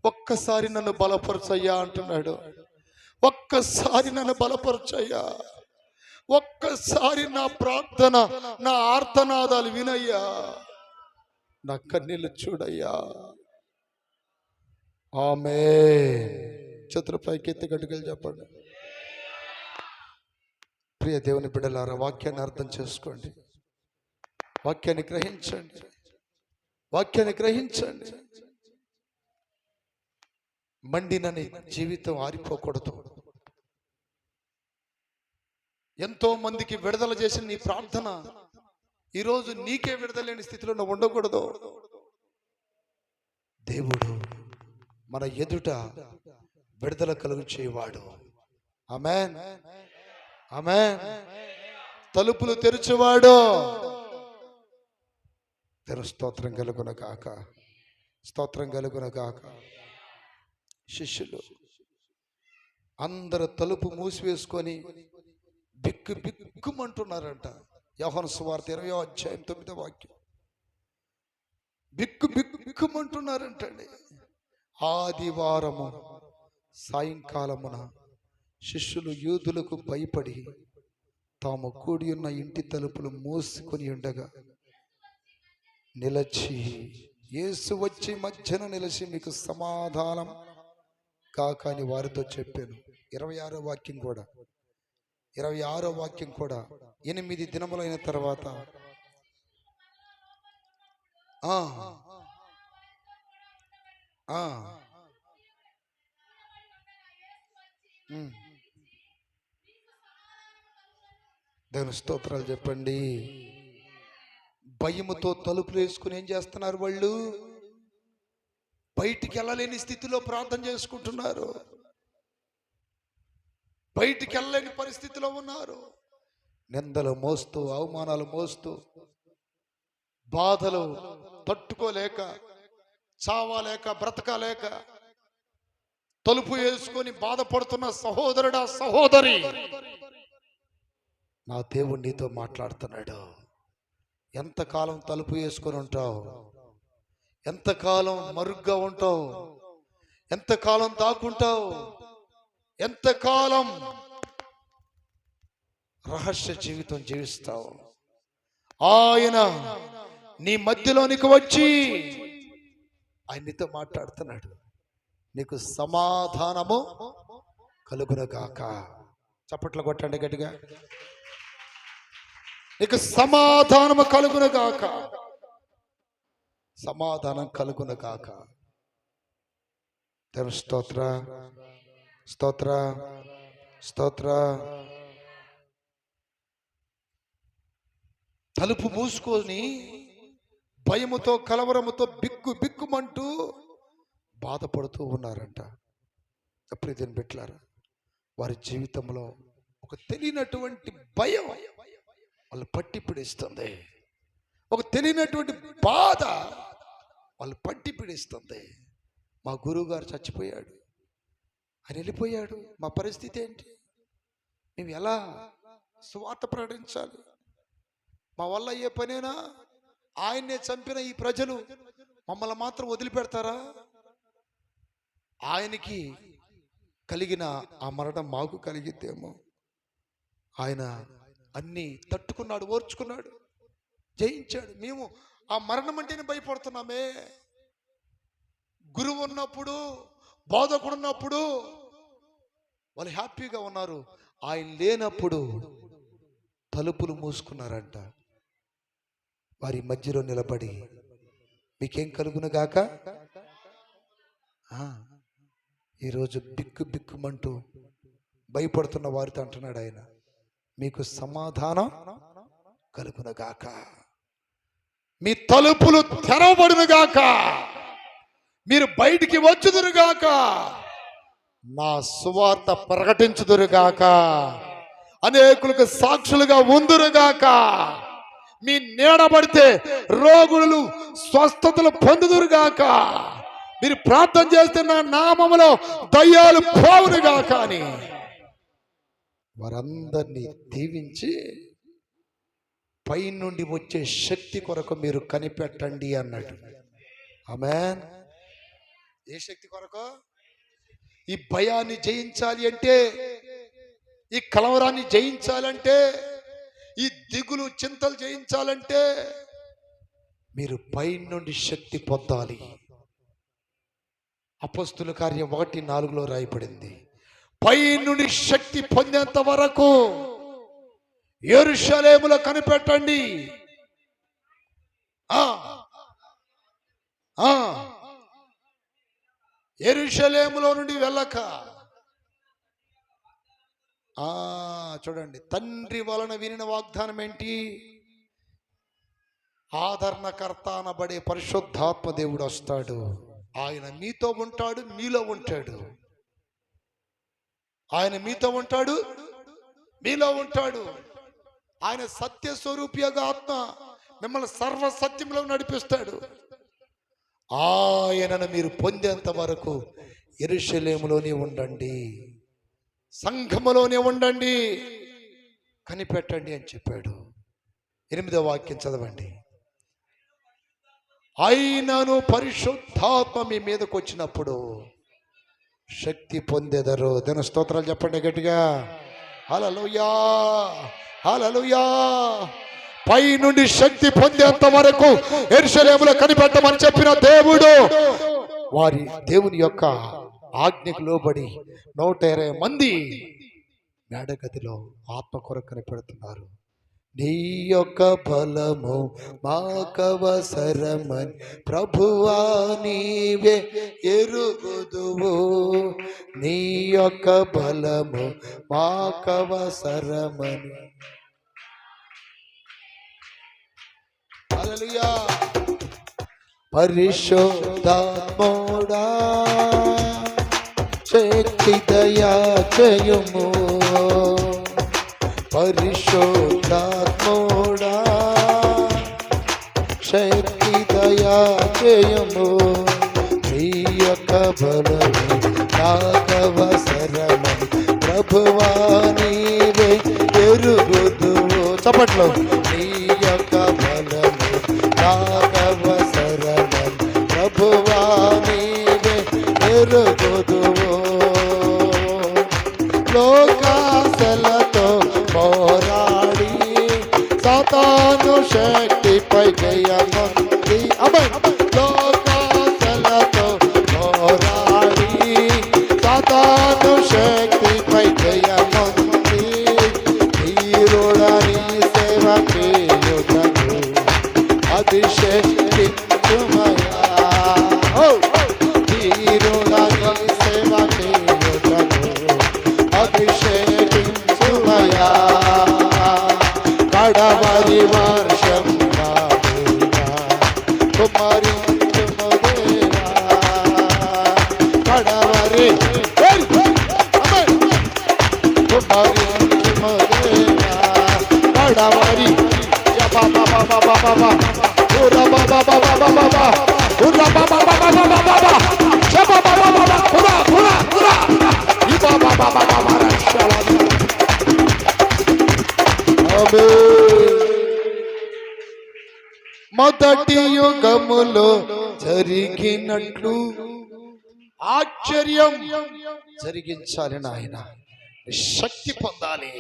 ఒక్కసారి నన్ను బలపరచయ్యా అంటున్నాడు. ఒక్కసారి నన్ను బలపరచయ్యా, ఒక్కసారి నా ప్రార్థన, నా ఆర్తనాదాలు వినయ్యా, నా కన్నీళ్ళు చూడయ్యా. ఆమేన్. చేతుల పైకెత్తి గట్టిగా చెప్పండి. ప్రియ దేవుని బిడ్డలారా, వాక్యాన్ని అర్థం చేసుకోండి, వాక్యాన్ని గ్రహించండి, వాక్యాన్ని గ్రహించండి. మండినని జీవితం ఆరిపోకూడదు. ఎంతో మందికి విడుదల చేసిన నీ ప్రార్థన ఈరోజు నీకే విడుదల లేని స్థితిలో నువ్వు ఉండకూడదు. దేవుడు మన ఎదుట విడుదల కలుగు చేయవాడు. ఆమేన్, ఆమేన్. తలుపులు తెరుచువాడు. స్తోత్రం కలుగున గాక, స్తోత్రం కలుగున గాక. శిష్యులు అందరు తలుపు మూసివేసుకొని బిక్కు బిక్కుమంటున్నారంట. యోహాను సువార్త 20వ అధ్యాయం 9వ వాక్యం. బిక్కు బిక్కుమంటున్నారంటండి. ఆదివారము సాయంకాలమున శిష్యులు యూదులకు భయపడి తాము కూడి ఉన్న ఇంటి తలుపులు మూసుకొని ఉండగా నిలచి, యేసు వచ్చి మధ్యన నిలిచి మీకు సమాధానం కాక అని వారితో చెప్పాను. 26వ వాక్యం కూడా, 26వ వాక్యం కూడా. 8 దినములైన తర్వాత దేవుని స్తోత్రాలు చెప్పండి. భయముతో తలుపులు వేసుకుని ఏం చేస్తున్నారు? వాళ్ళు బయటికి వెళ్ళలేని స్థితిలో ప్రార్థన చేసుకుంటున్నారు. బయటికి వెళ్ళలేని పరిస్థితిలో ఉన్నారు. నిందలు మోస్తూ, అవమానాలు మోస్తూ, బాధలు తట్టుకోలేక, చావలేక, బ్రతకలేక తలుపు వేసుకొని బాధపడుతున్న సహోదరుడా, సహోదరి, నా దేవుడు నీతో మాట్లాడుతున్నాడు. ఎంతకాలం తలుపు వేసుకొని ఉంటావు? ఎంతకాలం మరుగ్గా ఉంటావు? ఎంతకాలం దాక్కుంటావు? ఎంతకాలం రహస్య జీవితం జీవిస్తావు? ఆయన నీ మధ్యలోనికి వచ్చి ఆయన నీతో మాట్లాడుతున్నాడు. నీకు సమాధానము కలుగునగాక. చప్పట్లు కొట్టండి గట్టిగా. నీకు సమాధానము కలుగునగాక, సమాధానం కలుగునగాక. దేవుని స్తోత్ర, స్తోత్ర, స్తోత్ర. తలుపు మూసుకొని భయముతో, కలవరముతో బిక్కు బిక్కుమంటూ బాధపడుతూ ఉన్నారంట. ప్రియమైన బిడ్డలారా, వారి జీవితంలో ఒక తెలియనటువంటి భయం వాళ్ళు పట్టి పిడిస్తుంది. ఒక తెలియనటువంటి బాధ వాళ్ళు పట్టి పిడిస్తుంది. మా గురువు గారు చచ్చిపోయాడు, ఆయన వెళ్ళిపోయాడు, మా పరిస్థితి ఏంటి? మేము ఎలా సువార్త ప్రకటించాలి? మా వల్ల అయ్యే పనేనా? ఆయన్నే చంపిన ఈ ప్రజలు మమ్మల్ని మాత్రం వదిలిపెడతారా? ఆయనకి కలిగిన ఆ మరణం మాకు కలిగిద్దేమో. ఆయన అన్నీ తట్టుకున్నాడు, ఓర్చుకున్నాడు, జయించాడు. మేము ఆ మరణం అంటేనే భయపడుతున్నామే. గురువు ఉన్నప్పుడు, బోధకుడు ఉన్నప్పుడు వాళ్ళు హ్యాపీగా ఉన్నారు. ఆయన లేనప్పుడు తలుపులు మూసుకున్నారంట. వారి మధ్యలో నిలబడి మీకేం కలుగునగాక? ఈరోజు బిక్కు బిక్కుమంటూ భయపడుతున్న వారితో అంటున్నాడు ఆయన, మీకు సమాధానం కలుగునగాక, మీ తలుపులు తెరవబడునుగాక, మీరు బయటికి వచ్చుదురుగాక, నా సువార్త ప్రకటించుదురుగాక, అనేకులకు సాక్షులుగా ఉందురుగాక, మీ నీడబడితే రోగులు స్వస్థతలు పొందుదురుగాక, మీరు ప్రార్థన చేస్తే నా నామములో దయ్యాలు పోవునుగాక అని వారందరినీ దీవించి పై నుండి వచ్చే శక్తి కొరకు మీరు కనిపెట్టండి అన్నాడు. ఆమేన్. ఏ శక్తి కొరకు? ఈ భయాన్ని జయించాలి అంటే, ఈ కలవరాన్ని జయించాలంటే, ఈ దిగులు చింతలు జయించాలంటే మీరు పై నుండి శక్తి పొందాలి. అపొస్తలుల కార్యం 1:4 రాయబడింది, పై నుండి శక్తి పొందేంత వరకు యెరూషలేములో కనిపెట్టండి. యెరూషలేములో నుండి వెళ్ళక, చూడండి, తండ్రి వలన వినిన వాగ్దానం ఏంటి? ఆదరణకర్త అనబడే పరిశుద్ధాత్మ దేవుడు వస్తాడు. ఆయన మీతో ఉంటాడు, మీలో ఉంటాడు. ఆయన మీతో ఉంటాడు, మీలో ఉంటాడు. ఆయన సత్య స్వరూపియగా ఆత్మ మిమ్మల్ని సర్వ సత్యంలో నడిపిస్తాడు. ఆయనను మీరు పొందేంత వరకు యెరూషలేములోనే ఉండండి, సంఘములోనే ఉండండి, కనిపెట్టండి అని చెప్పాడు. 8వ వాక్యం చదవండి. అయినను పరిశుద్ధాత్మ మీ మీదకు వచ్చినప్పుడు శక్తి పొందెదరు. దేవుని స్తోత్రాలు చెప్పండి గట్టిగా. హల్లెలూయా, హల్లెలూయా. పై నుండి శక్తి పొందేంత వరకు యెరూషలేములో కనిపెట్టమని చెప్పిన దేవుడు వారి దేవుని యొక్క ఆజ్ఞకు లోబడి 120 మంది మేడగదిలో ఆత్మ కొరకు కనిపెడుతున్నారు. నీ యొక్క బలము మాకవసరమని ప్రభువా నీవే ఎరుగుదువు. నీ యొక్క బలము మాకవసరమని. హల్లెలూయా. పరిశుద్ధాత్ముడా శక్తి దయా చేయుము. పరిశుద్ధాత్ముడా శక్తి దయా చేయుము. నీ యొక్క బలము నాకవసరమని ప్రభువా నీవే ఎరుగుదువు. చప్పట్లో. నీ యొక్క బలము నాకవసరమని ప్రభువా నీవే ఎరుగుదువు. లోకాశలతో పోరాడి సాతాను శక్తిపై జయమంది. లోకాశలతో పోరాడి సాతాను శక్తిపై జయమంది. వీరుడని సేవ చేయుటకు అభిషేకించుమయా. వీరుడని సేవ చేయుటకు అభిషేకించుమయా. కడవరి వర్షం కుమారించుము దేవా. కడవరి కుమారించుము దేవా. కడవరి మొదటి యుగములో జరిగినట్లు ఆశ్చర్యం జరిగించాలి నాయన. శక్తి పొందాలి,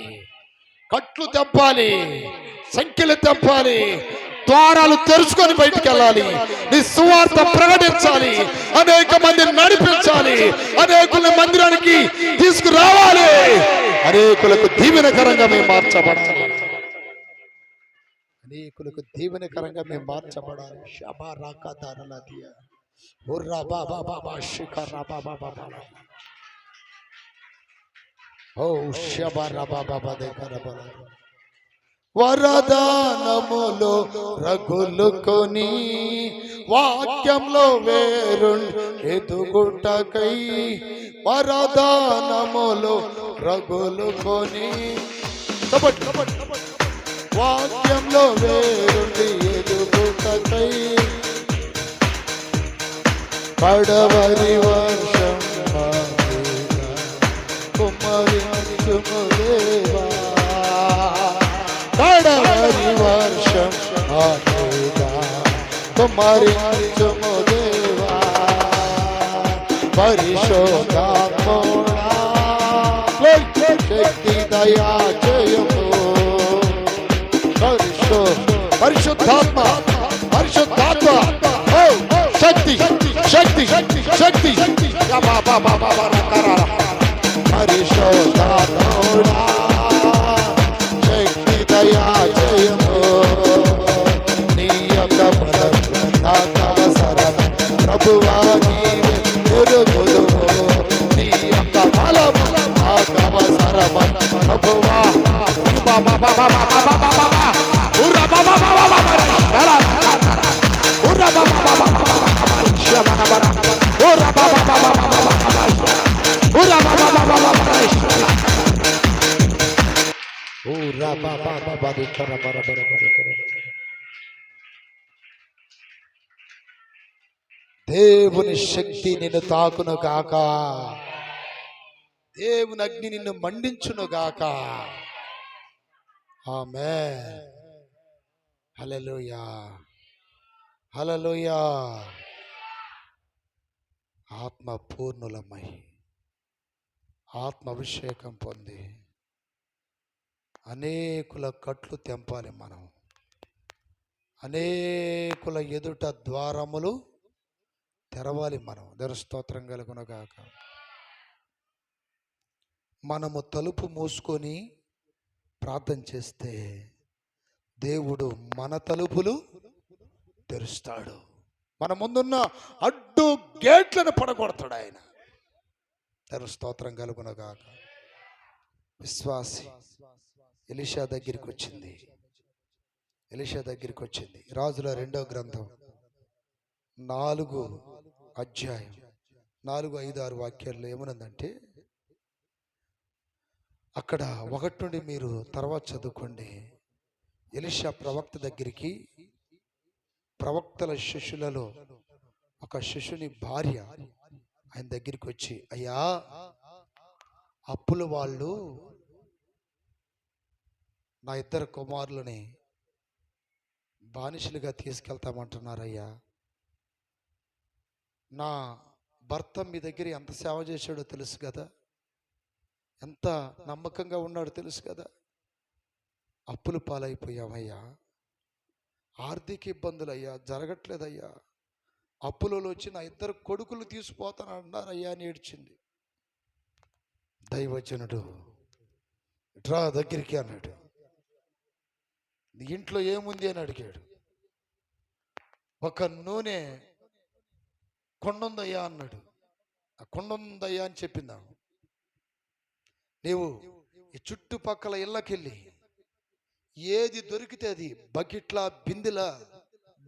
కట్లు తెంపాలి, సంఖ్యలు తెంపాలి, ద్వారాలు తెరుచుకొని బయటికి వెళ్ళాలి. నీ సువార్త ప్రకటించాలి, అనేక మందిని నడిపించాలి, అనేకుల మందిరానికి తీసుకురావాలి, అనేకులకు దీవెనకరంగా మేము మార్చబడాలి. అనేకులకు దీవెనకరంగా మేము మార్చబడాలి. షబా రాకా దారలదియా హుర్రా బాబా బాబా షికరా బాబా బాబా ఓ షబా రబా బాబా దేకరబా. వరదానములో రగులుకొని వాక్యంలో వేరుండి ఎదుగుటకై. వరదానములో రగులుకొని వాక్యంలో వేరుండి ఎదుగుటకై. కడవరి వర్షం కుమ్మరించుము దేవా. కడవరి వర్షం కుమ్మరించుము దేవా. పరిశుద్ధాత్ముడా శక్తి దయా జయము పరిశుద్ధాత్మ పరిశుద్ధాత్మ శక్తి శక్తి శక్తి పరిశుద్ధాత్ముడా శక్తి దయా జయము నీ యొక్క అవసరం ప్రభువా నీవే ఎరుగుదుము నీ యొక్క బలము నాకు అవసరం ప్రభువా దేవుని శక్తి నిన్ను తాకును గాక, దేవుని అగ్ని నిన్ను మండించును గాక. ఆమేన్. హల్లెలూయా హల్లెలూయా. ఆత్మ పూర్ణులమై ఆత్మ అభిషేకం పొంది అనేకుల కట్లు తెంపాలి మనం. అనేకుల ఎదుట ద్వారములు తెరవాలి మనం. దేవుని స్తోత్రం కలుగునుగాక. మనము తలుపు మూసుకొని ప్రార్థన చేస్తే దేవుడు మన తలుపులు తెరుస్తాడు. మన ముందున్న అడ్డు గేట్లను పడగొడతాడు ఆయన. దేవుని స్తోత్రం కలుగునుగాక. విశ్వాసి ఎలీషా దగ్గరికి వచ్చింది. ఎలీషా దగ్గరికి వచ్చింది. రాజుల 2వ గ్రంథం 4 అధ్యాయం 4, 5, 6 వాక్యాల్లో ఏమనుందంటే, అక్కడ 1 నుండి మీరు తర్వాత చదువుకోండి. ఎలీషా ప్రవక్త దగ్గరికి, ప్రవక్తల శిష్యులలో ఒక శిష్యుని భార్య ఆయన దగ్గరికి వచ్చి, అయ్యా అప్పుల వాళ్ళు నా 2 కుమారులని బానిసలుగా తీసుకెళ్తామంటున్నారయ్యా. నా భర్త మీ దగ్గర ఎంత సేవ చేశాడో తెలుసు కదా, ఎంత నమ్మకంగా ఉన్నాడో తెలుసు కదా. అప్పులు పాలైపోయామయ్యా, ఆర్థిక ఇబ్బందులు అయ్యా, జరగట్లేదయ్యా, అప్పులలో వచ్చి నా 2 కొడుకులు తీసుకుపోతాను అన్నారయ్యా అని ఏడ్చింది. దైవజనుడు డ్రా దగ్గరికి అన్నాడు. నీ ఇంట్లో ఏముంది అని అడిగాడు. ఒక నూనె కొండ ఉందయ్యా అన్నాడు. ఆ కొండ ఉందయ్యా అని చెప్పిందా. నీవు ఈ చుట్టుపక్కల ఇళ్ళకెళ్ళి ఏది దొరికితే అది, బకెట్ల, బిందెల,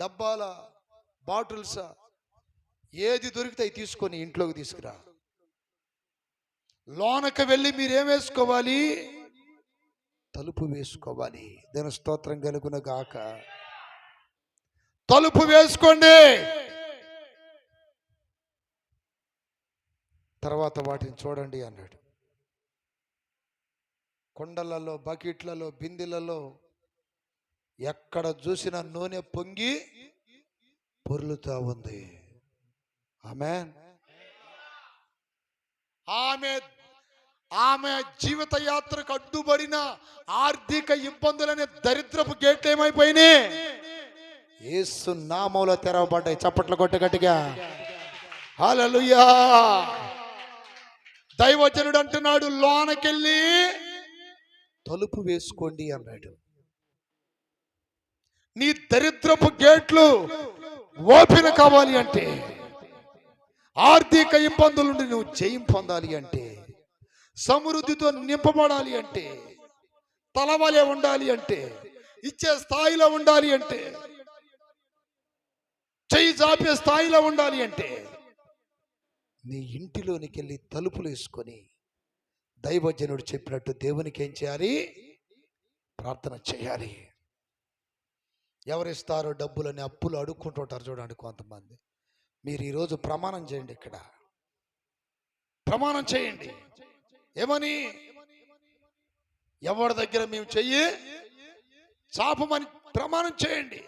డబ్బాల, బాటిల్సా, ఏది దొరికితే అవి తీసుకొని ఇంట్లోకి తీసుకురా. లోనకి వెళ్ళి మీరేం వేసుకోవాలి? తలుపు వేసుకోవాలి. దేవుని స్తోత్రం కలుగును గాక. తలుపు వేసుకోండి. తర్వాత వాటిని చూడండి అన్నాడు. కొండలలో, బకెట్లలో, బిందెలలో ఎక్కడ చూసిన నూనె పొంగి పొర్లుతా ఉంది. ఆమేన్. ఆమె జీవిత యాత్రకు అడ్డుపడిన ఆర్థిక ఇబ్బందులనే దరిద్రపు గేట్లు ఏమైపోయినాయి? యేసు నామములో తెరవబడ్డాయి. చప్పట్లు కొట్టు గట్టిగా. హల్లెలూయా. దైవజనుడు అంటున్నాడు, లోనకెళ్ళి తలుపు వేసుకోండి అన్నాడు. నీ దరిద్రపు గేట్లు ఓపెన్ కావాలి అంటే, ఆర్థిక ఇబ్బందుల నుండి నువ్వు జయం పొందాలి అంటే, సమృద్ధితో నింపబడాలి అంటే, తలవలే ఉండాలి అంటే, ఇచ్చే స్థాయిలో ఉండాలి అంటే, చెయ్యి చాపే స్థాయిలో ఉండాలి అంటే, నీ ఇంటిలోనికి వెళ్ళి తలుపులు వేసుకొని దైవజనుడు చెప్పినట్టు దేవునికి ఏం చేయాలి? ప్రార్థన చేయాలి. ఎవరిస్తారో డబ్బులని అప్పులు అడుక్కుంటుంటారు చూడండి కొంతమంది. మీరు ఈరోజు ప్రమాణం చేయండి. ఇక్కడ ప్రమాణం చేయండి. ఏమని? ఎవరి దగ్గర మేము చెయ్యి చాపమని ప్రమాణం చేయండి.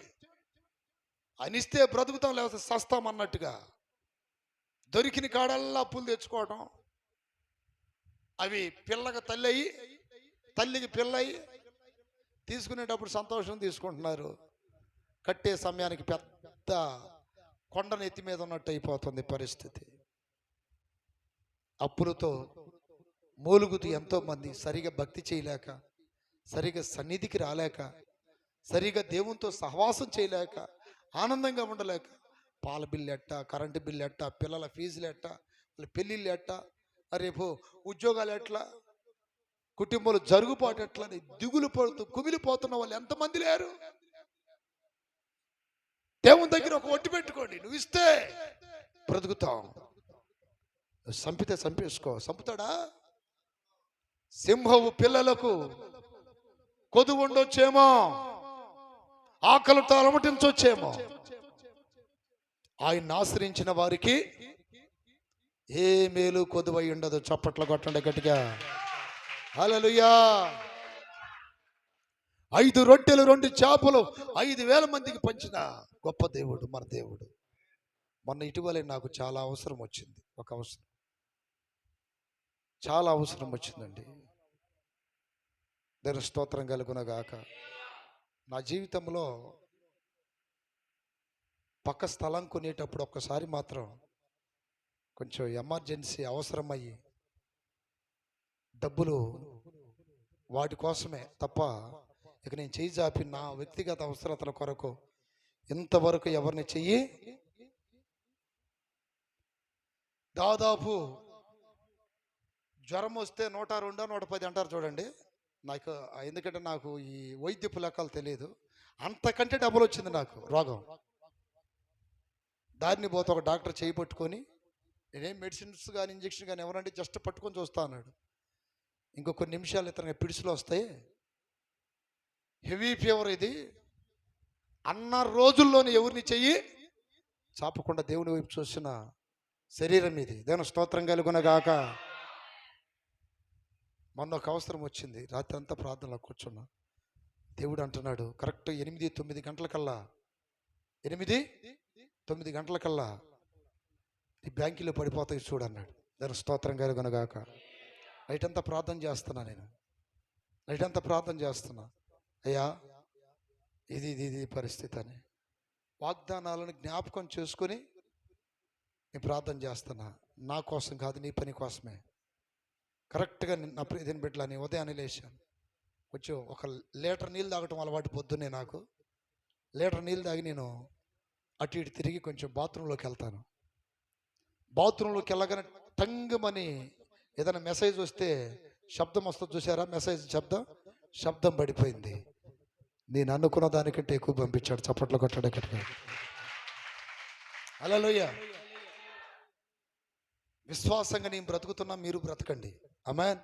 అనిస్తే బ్రతుకుతాం, లేకపోతే సస్తాం అన్నట్టుగా దొరికిన కాడల్లా అప్పులు తెచ్చుకోవడం, అవి పిల్లగా తల్లి అయ్యి తల్లికి పిల్లయి తీసుకునేటప్పుడు సంతోషం తీసుకుంటున్నారు, కట్టే సమయానికి పెద్ద కొండను ఎత్తి మీద ఉన్నట్టు అయిపోతుంది పరిస్థితి. అప్పులతో మూలుగుతూ ఎంతోమంది సరిగా భక్తి చేయలేక, సరిగా సన్నిధికి రాలేక, సరిగా దేవునితో సహవాసం చేయలేక, ఆనందంగా ఉండలేక, పాల బిల్లు ఎట్ట, కరెంటు బిల్లు ఎట్ట, పిల్లల ఫీజులు ఎట్ట, వాళ్ళ పెళ్ళిళ్ళు ఎట్ట, రేపు ఉద్యోగాలు ఎట్లా, కుటుంబాలు జరుగుబాటు ఎట్లా అని దిగులు పడుతూ కుమిలిపోతున్న వాళ్ళు ఎంతమంది లేరు? దేవుని దగ్గర ఒక ఒట్టు పెట్టుకోండి, నువ్వు ఇస్తే బ్రతుకుతావు, చంపితే చంపేసుకో. చంపుతాడా? సింహపు పిల్లలకు కొదువు ఉండొచ్చేమో, ఆకలితో అలమటించొచ్చేమో, ఆయన ఆశ్రయించిన వారికి ఏ మేలు కొదువై ఉండదు. చప్పట్లు కొట్టండి గట్టిగా, హల్లెలూయా. 5 రొట్టెలు 2 చేపలు 5,000 మందికి పంచిన గొప్ప దేవుడు మన దేవుడు. మొన్న ఇటీవలే నాకు చాలా అవసరం వచ్చింది, ఒక అవసరం, చాలా అవసరం వచ్చిందండి. దేవుని స్తోత్రం కలుగునగాక. నా జీవితంలో పక్క స్థలం కొనేటప్పుడు ఒక్కసారి మాత్రం కొంచెం ఎమర్జెన్సీ అవసరమయ్యి డబ్బులు వాటి కోసమే తప్ప ఇక నేను చేయి జాపి నా వ్యక్తిగత అవసరతల కొరకు ఇంతవరకు ఎవరిని చెయ్యి. దాదాపు జ్వరం వస్తే 102 110 అంటారు చూడండి. నాకు ఎందుకంటే నాకు ఈ వైద్యపు లెక్కలు తెలియదు, అంతకంటే డబ్బులు వచ్చింది నాకు రోగం. దారిని పోతే ఒక డాక్టర్ చేయి పట్టుకొని, నేనేం మెడిసిన్స్ కానీ ఇంజక్షన్ కానీ ఎవరంటే జస్ట్ పట్టుకొని చూస్తా అన్నాడు. ఇంకో కొన్ని నిమిషాలు ఇతను పిడుసులు వస్తాయి, హెవీ ఫీవర్ ఇది అన్న రోజుల్లోనే ఎవరిని చెయ్యి చాపకుండా దేవుని వైపు చూసిన శరీరం ఇది. దేవుని స్తోత్రం కలుగునగాక. మొన్న ఒక అవసరం వచ్చింది, రాత్రి అంతా ప్రార్థనలో కూర్చున్నా. దేవుడు అంటున్నాడు, కరెక్ట్ 8-9 గంటలకల్లా 8-9 గంటలకల్లా నీ బ్యాంకులో పడిపోతాయి చూడన్నాడు. దాని స్తోత్రం కలుగునగాక. నైట్ అంతా ప్రార్థన చేస్తున్నా, నేను నైట్ అంతా ప్రార్థన చేస్తున్నా, అయ్యా ఇది పరిస్థితి అని. వాగ్దానాలను జ్ఞాపకం చేసుకొని నేను ప్రార్థన చేస్తున్నా. నా కోసం కాదు, నీ పని కోసమే. కరెక్ట్గా నా ప్రియని బిడ్డలని ఉదయాన్నే లేచాను. కొంచెం 1 లీటర్ నీళ్ళు తాగటం అలవాటు పొద్దున్నే నాకు. లీటర్ నీళ్ళు తాగి నేను అటు ఇటు తిరిగి కొంచెం బాత్రూంలోకి వెళ్తాను. బాత్రూంలోకి వెళ్ళగానే టంగుమని ఏదైనా మెసేజ్ వస్తే శబ్దం వస్తుంది చూసారా, మెసేజ్ శబ్దం పడిపోయింది. నేను అనుకున్న దానికంటే ఎక్కువ పంపించాడు. చప్పట్లు కొట్టడం కట్టిగా. హల్లెలూయా. విశ్వాసంగా నేను బ్రతుకుతున్నా, మీరు బ్రతకండి. ఆమేన్.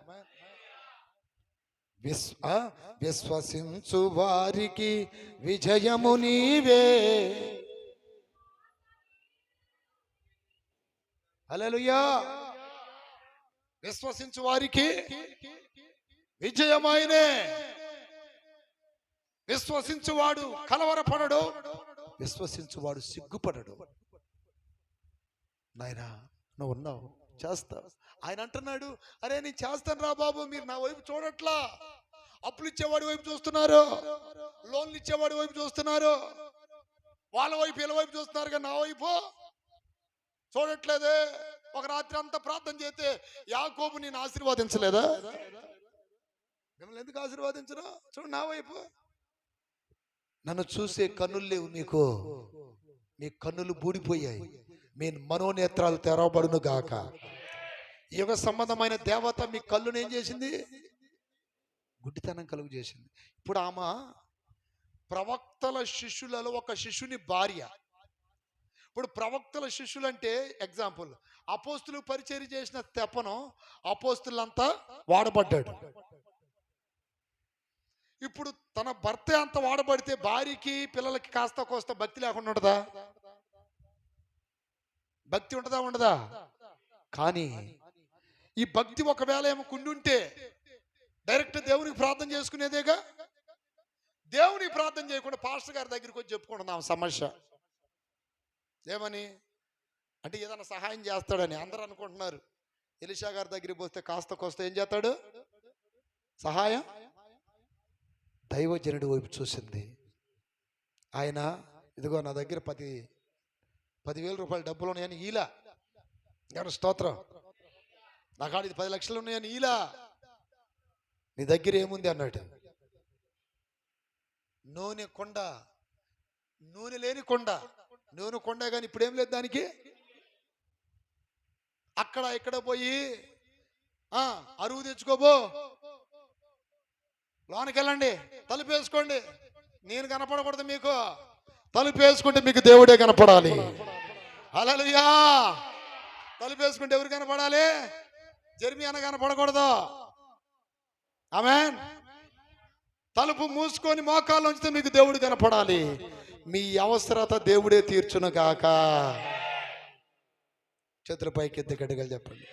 విశ్వసించు వారికి విజయము నీవే. హల్లెలూయా. విశ్వసించు వారికి విజయమైనే. విశ్వసించువాడు కలవరపడడు, విశ్వసించువాడు సిగ్గుపడడు. నాయనా నువ్వు ఉన్నావు, చేస్తావు. ఆయన అంటున్నాడు, అరే నేను చేస్తాను రా బాబు, మీరు నా వైపు చూడట్లా. అప్పులు ఇచ్చేవాడి వైపు చూస్తున్నారు, లోన్లు ఇచ్చేవాడి వైపు చూస్తున్నారు, వాళ్ళ వైపు వీళ్ళ వైపు చూస్తున్నారు, కానీ నా వైపు చూడట్లేదే. ఒక రాత్రి అంతా ప్రార్థన చేస్తే యాకోబు నేను ఆశీర్వాదించలేదా? మిమ్మల్ని ఎందుకు ఆశీర్వాదించను? చూడు నా వైపు. నన్ను చూసే కన్నులు లేవు మీకు, మీ కన్నులు బూడిపోయాయి, మీ మనోనేత్రాలు తెరవబడును గాక. యుగ సంబంధమైన దేవత మీ కళ్ళును ఏం చేసింది? గుడ్డితనం కలుగు చేసింది. ఇప్పుడు ఆమె ప్రవక్తల శిష్యులలో ఒక శిష్యుని భార్య. ఇప్పుడు ప్రవక్తల శిష్యులు అంటే ఎగ్జాంపుల్, అపోస్తులు పరిచర్య చేసిన తెప్పను అపోస్తులంతా వాడబడ్డాడు. ఇప్పుడు తన భర్త అంత వాడబడితే భార్యకి పిల్లలకి కాస్త కోస్త భక్తి లేకుండా ఉంటుందా? భక్తి ఉంటుందా? ఉండదా? కానీ ఈ భక్తి ఒకవేళ ఏమో కుండుంటే డైరెక్ట్ దేవునికి ప్రార్థన చేసుకునేదేగా. దేవునికి ప్రార్థన చేయకుండా పాస్టర్ గారి దగ్గరికి వచ్చి చెప్పుకుంటున్నాం సమస్య. ఏమని అంటే ఏదైనా సహాయం చేస్తాడని అందరూ అనుకుంటున్నారు. ఎలీషా గారి దగ్గరికి పోతే కాస్త కోస్త ఏం చేస్తాడు? సహాయం దైవజనుడి వైపు చూసింది. ఆయన ఇదిగో నా దగ్గర 10,000 రూపాయలు డబ్బులు ఉన్నాయని ఈలా. గారు స్తోత్రం. నా కాడ ఇది 10 లక్షలు ఉన్నాయని ఈలా. నీ దగ్గర ఏముంది అన్నాడు. నూనె కొండ, నూనె లేని కొండ, నూనె కొండ కానీ ఇప్పుడు ఏం లేదు దానికి. అక్కడ ఇక్కడ పోయి అరువు తెచ్చుకోబో, లోనికి వెళ్ళండి, తలుపు వేసుకోండి, నేను కనపడకూడదు మీకు. తలుపు వేసుకుంటే మీకు దేవుడే కనపడాలి. హల్లెలూయా. తలుపు వేసుకుంటే ఎవరు కనపడాలి? జెర్మియా కనపడకూడదు. ఆమేన్. తలుపు మూసుకొని మోకాళ్ళు ఉంచితే మీకు దేవుడు కనపడాలి. మీ అవసరత దేవుడే తీర్చును గాక. చేతుల పైకి ఎత్తి గట్టిగా చెప్పండి.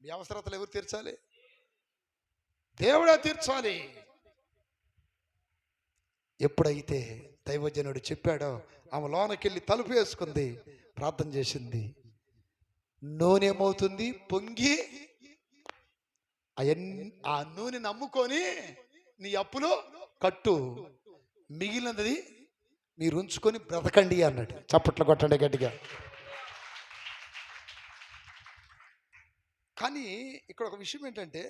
మీ అవసరతలు ఎవరు తీర్చాలి? దేవుడే తీర్చాలి. ఎప్పుడైతే దైవజనుడు చెప్పాడో ఆమె లోనకెళ్ళి తలుపు వేసుకుంది, ప్రార్థన చేసింది. నూనె ఏమవుతుంది? పొంగి ఆ నూనె నమ్ముకొని నీ అప్పులు కట్టు, మిగిలినది మీరు ఉంచుకొని బ్రతకండి అన్నాడు. చప్పట్లు కొట్టండి గట్టిగా. కానీ ఇక్కడ ఒక విషయం ఏంటంటే,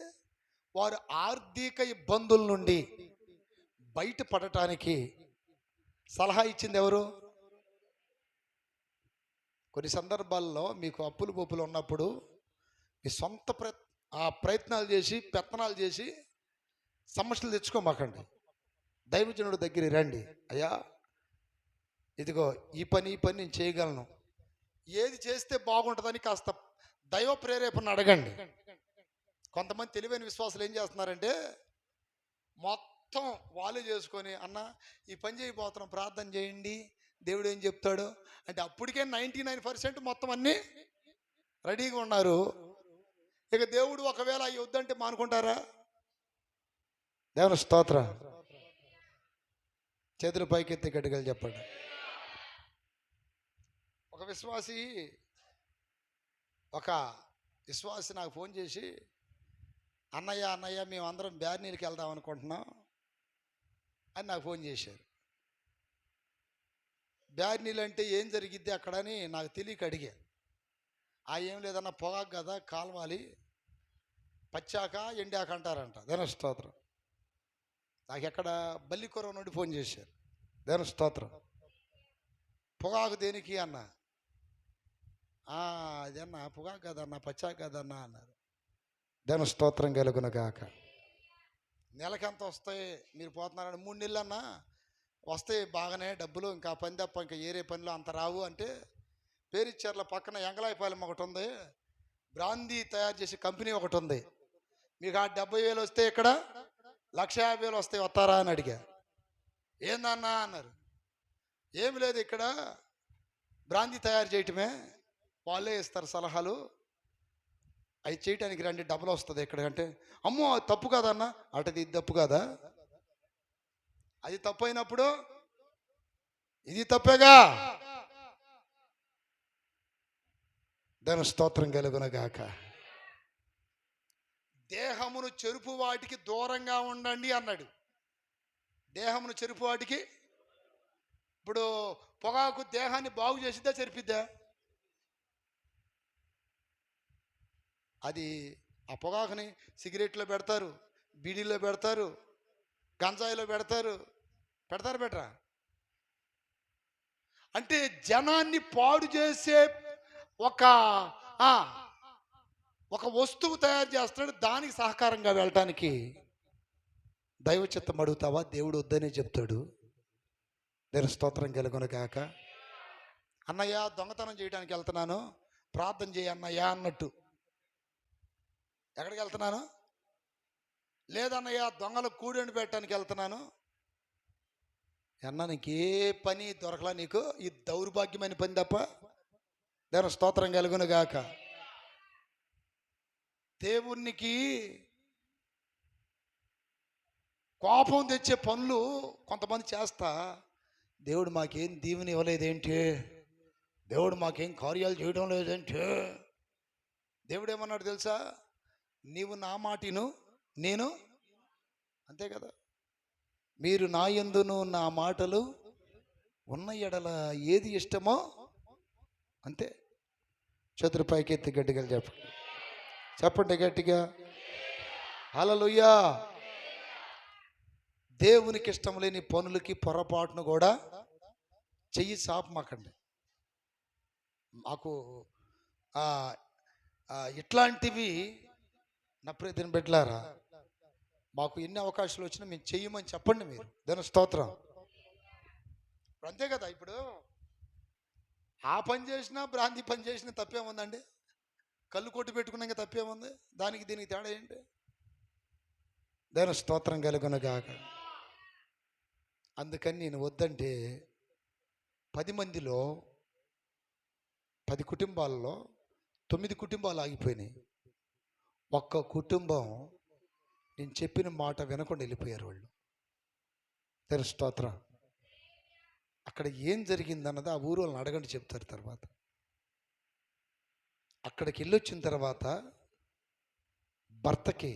వారు ఆర్థిక ఇబ్బందుల నుండి బయటపడటానికి సలహా ఇచ్చింది ఎవరు? కొన్ని సందర్భాల్లో మీకు అప్పులు బొప్పులు ఉన్నప్పుడు మీ సొంత ప్రయత్నాలు చేసి, పెత్తనాలు చేసి సమస్యలు తెచ్చుకోమాకండి. దైవజనుడి దగ్గర రండి. అయ్యా ఇదిగో ఈ పని నేను చేయగలను, ఏది చేస్తే బాగుంటుందని కాస్త దైవ ప్రేరేపణ అడగండి. కొంతమంది తెలివైన విశ్వాసులు ఏం చేస్తున్నారంటే, మొత్తం వాళ్ళే చేసుకొని, అన్న ఈ పని చేయబోతున్నాం ప్రార్థన చేయండి, దేవుడు ఏం చెప్తాడు అంటే అప్పటికే 99% మొత్తం అన్నీ రెడీగా ఉన్నారు. ఇక దేవుడు ఒకవేళ అవి వద్దంటే మానుకుంటారా? దేవుని స్తోత్రం. చేతుల పైకి ఎత్తి గట్టిగా చెప్పండి. ఒక విశ్వాసి నాకు ఫోన్ చేసి, అన్నయ్య మేము అందరం బ్యార్నీలకి వెళ్దాం అనుకుంటున్నాం అని నాకు ఫోన్ చేశారు. బ్యార్నీలు అంటే ఏం జరిగిద్ది అక్కడని నాకు తెలియక అడిగా. ఏం లేదన్న, పొగాకు కదా, కాల్వాలి, పచ్చాక ఎండాక అంటారంట. దేవుని స్తోత్రం. నాకు ఎక్కడ బల్లికొర నుండి ఫోన్ చేశారు. దేవుని స్తోత్రం. పొగాకు దేనికి అన్న? అదన్నా పొగాకు కదన్నా, పచ్చాక కదన్నా అన్నారు. దేవుని స్తోత్రం కలుగును గాక. నెలకెంత వస్తాయి మీరు పోతున్నారని? 3 నెలలు అన్నా వస్తాయి బాగానే డబ్బులు, ఇంకా పని తప్ప ఇంకా ఏరే పనిలో అంత రావు అంటే, పేరిచ్చేర్ల పక్కన ఎంగళాయపాలెం ఒకటి ఉంది, బ్రాందీ తయారు చేసే కంపెనీ ఒకటి ఉంది, మీకు 70,000 వస్తే ఇక్కడ 150,000 వస్తాయి, వస్తారా అని అడిగా. ఏందన్నా అన్నారు. ఏమి లేదు, ఇక్కడ బ్రాందీ తయారు చేయటమే, వాళ్ళే ఇస్తారు సలహాలు, అవి చేయటానికి రండి, డబ్బులు వస్తుంది ఎక్కడికంటే. అమ్మో అది తప్పు కాదన్నా. అటది ఇది తప్పు కాదా? అది తప్పు అయినప్పుడు ఇది తప్పేగా. దేవుని స్తోత్రం కలుగును గాక. దేహమును చెరుపు వాటికి దూరంగా ఉండండి అన్నాడు. దేహమును చెరుపు వాటికి. ఇప్పుడు పొగాకు దేహాన్ని బాగు చేసిద్దా, చెరిపిద్దా? అది ఆ పొగాకుని సిగరెట్లో పెడతారు, బీడీలో పెడతారు, గంజాయిలో పెడతారు. పెట్టరా? అంటే జనాన్ని పాడు చేసే ఒక వస్తువు తయారు చేస్తున్నాడు. దానికి సహకారంగా వెళ్ళటానికి దైవ చిత్తం అడుగుతావా? దేవుడు వద్దనే చెప్తాడు. దేవుని స్తోత్రం కలుగును గాక. అన్నయ్య దొంగతనం చేయడానికి వెళ్తున్నాను, ప్రార్థన చేయి అన్నయ్య అన్నట్టు. ఎక్కడికి వెళ్తున్నాను? లేదన్నయ్య దొంగలు కూడని పెట్టడానికి వెళ్తున్నాను. అన్న నీకు ఏ పని దొరకలా, నీకు ఈ దౌర్భాగ్యమైన పని తప్ప. దేవుని స్తోత్రం కలుగును గాక. దేవునికి కోపం తెచ్చే పనులు కొంతమంది చేస్తా, దేవుడు మాకేం దీవెన ఇవ్వలేదేంటి, దేవుడు మాకేం కార్యాలు చేయడం లేదేంటి. దేవుడు ఏమన్నాడు తెలుసా? నీవు నా మాటను నేను అంతే కదా. మీరు నా యందును నా మాటలు ఉన్న ఎడల ఏది ఇష్టమో అంతే. చేతులు పైకెత్తి గట్టిగా చెప్పండి, చెప్పండి గట్టిగా హల్లెలూయా. దేవునికి ఇష్టం లేని పనులకి పొరపాటును కూడా చెయ్యి సాపమాకండి. మాకు ఇట్లాంటివి నా ప్రియమైన బిడ్డలారా, మాకు ఎన్ని అవకాశాలు వచ్చినా మేము చెయ్యమని చెప్పండి. మీరు దేవుని స్తోత్రం. ఇప్పుడు అంతే కదా. ఇప్పుడు ఆ పని చేసినా భ్రాంతి పని చేసినా తప్పేముందండి? కళ్ళు కొట్టి పెట్టుకున్నాక తప్పేముంది? దానికి దీనికి తేడా ఏంటి? దేవుని స్తోత్రం కలుగునుగాక. అందుకని నేను వద్దంటే 10 మందిలో 10 కుటుంబాలలో 9 కుటుంబాలు ఆగిపోయినాయి. ఒక్క కుటుంబం నేను చెప్పిన మాట వినకుండా వెళ్ళిపోయారు వాళ్ళు. దేవుని స్తోత్రం. అక్కడ ఏం జరిగిందన్నది ఆ ఊరు వాళ్ళని అడగండి, చెప్తారు. తర్వాత అక్కడికి వెళ్ళొచ్చిన తర్వాత భర్తకి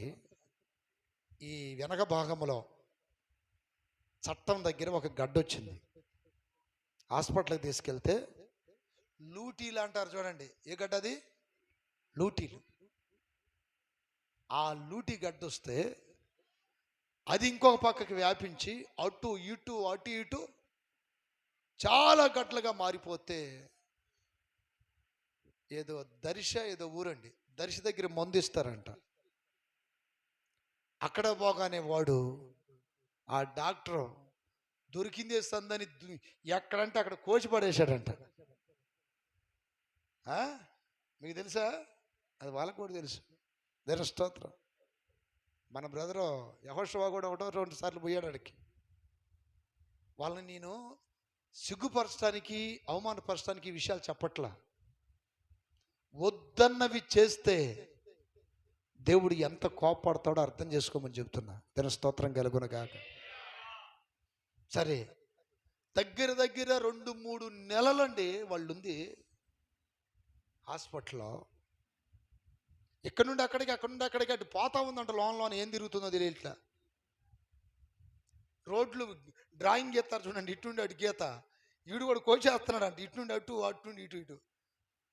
ఈ వెనక భాగంలో చట్టం దగ్గర ఒక గడ్డ వచ్చింది. హాస్పిటల్కి తీసుకెళ్తే లూటీలు అంటారు చూడండి. ఏ గడ్డ అది? లూటీలు. ఆ లూటీ గడ్డ వస్తే అది ఇంకొక పక్కకి వ్యాపించి అటు ఇటు అటు ఇటు చాలా గట్లుగా మారిపోతే, ఏదో ఏదో ఊరండి, దర్శ దగ్గర మందు ఇస్తారంట. అక్కడ పోగానే వాడు ఆ డాక్టర్ దొరికిందే సందని ఎక్కడంటే అక్కడ కోచి పడేశాడంట. మీకు తెలుసా? అది వాళ్ళకు కూడా తెలుసు. దేవుని స్తోత్రం. మన బ్రదరు యెహోషువ కూడా 1-2 సార్లు పోయాడు అడికి. వాళ్ళని నేను సిగ్గుపరచడానికి అవమానపరచడానికి ఈ విషయాలు చెప్పట్లా. వద్దన్నవి చేస్తే దేవుడు ఎంత కోపడతాడో అర్థం చేసుకోమని చెప్తున్నా. దేవుని స్తోత్రం కలుగునుగాక. సరే, దగ్గర 2-3 నెలలండి వాళ్ళు ఉంది హాస్పిటల్లో. ఇక్కడ నుండి అక్కడికి అక్కడ నుండి అక్కడికి అటు పోతా ఉందంట. లోన్ ఏం తిరుగుతుందో తెలియట్లా. రోడ్లు డ్రాయింగ్ గీస్తారు చూడండి, ఇటు నుండి అటు గీత. ఈడు కూడా కోచేస్తున్నాడు అంట, ఇటు నుండి అటు అటు నుండి ఇటు ఇటు.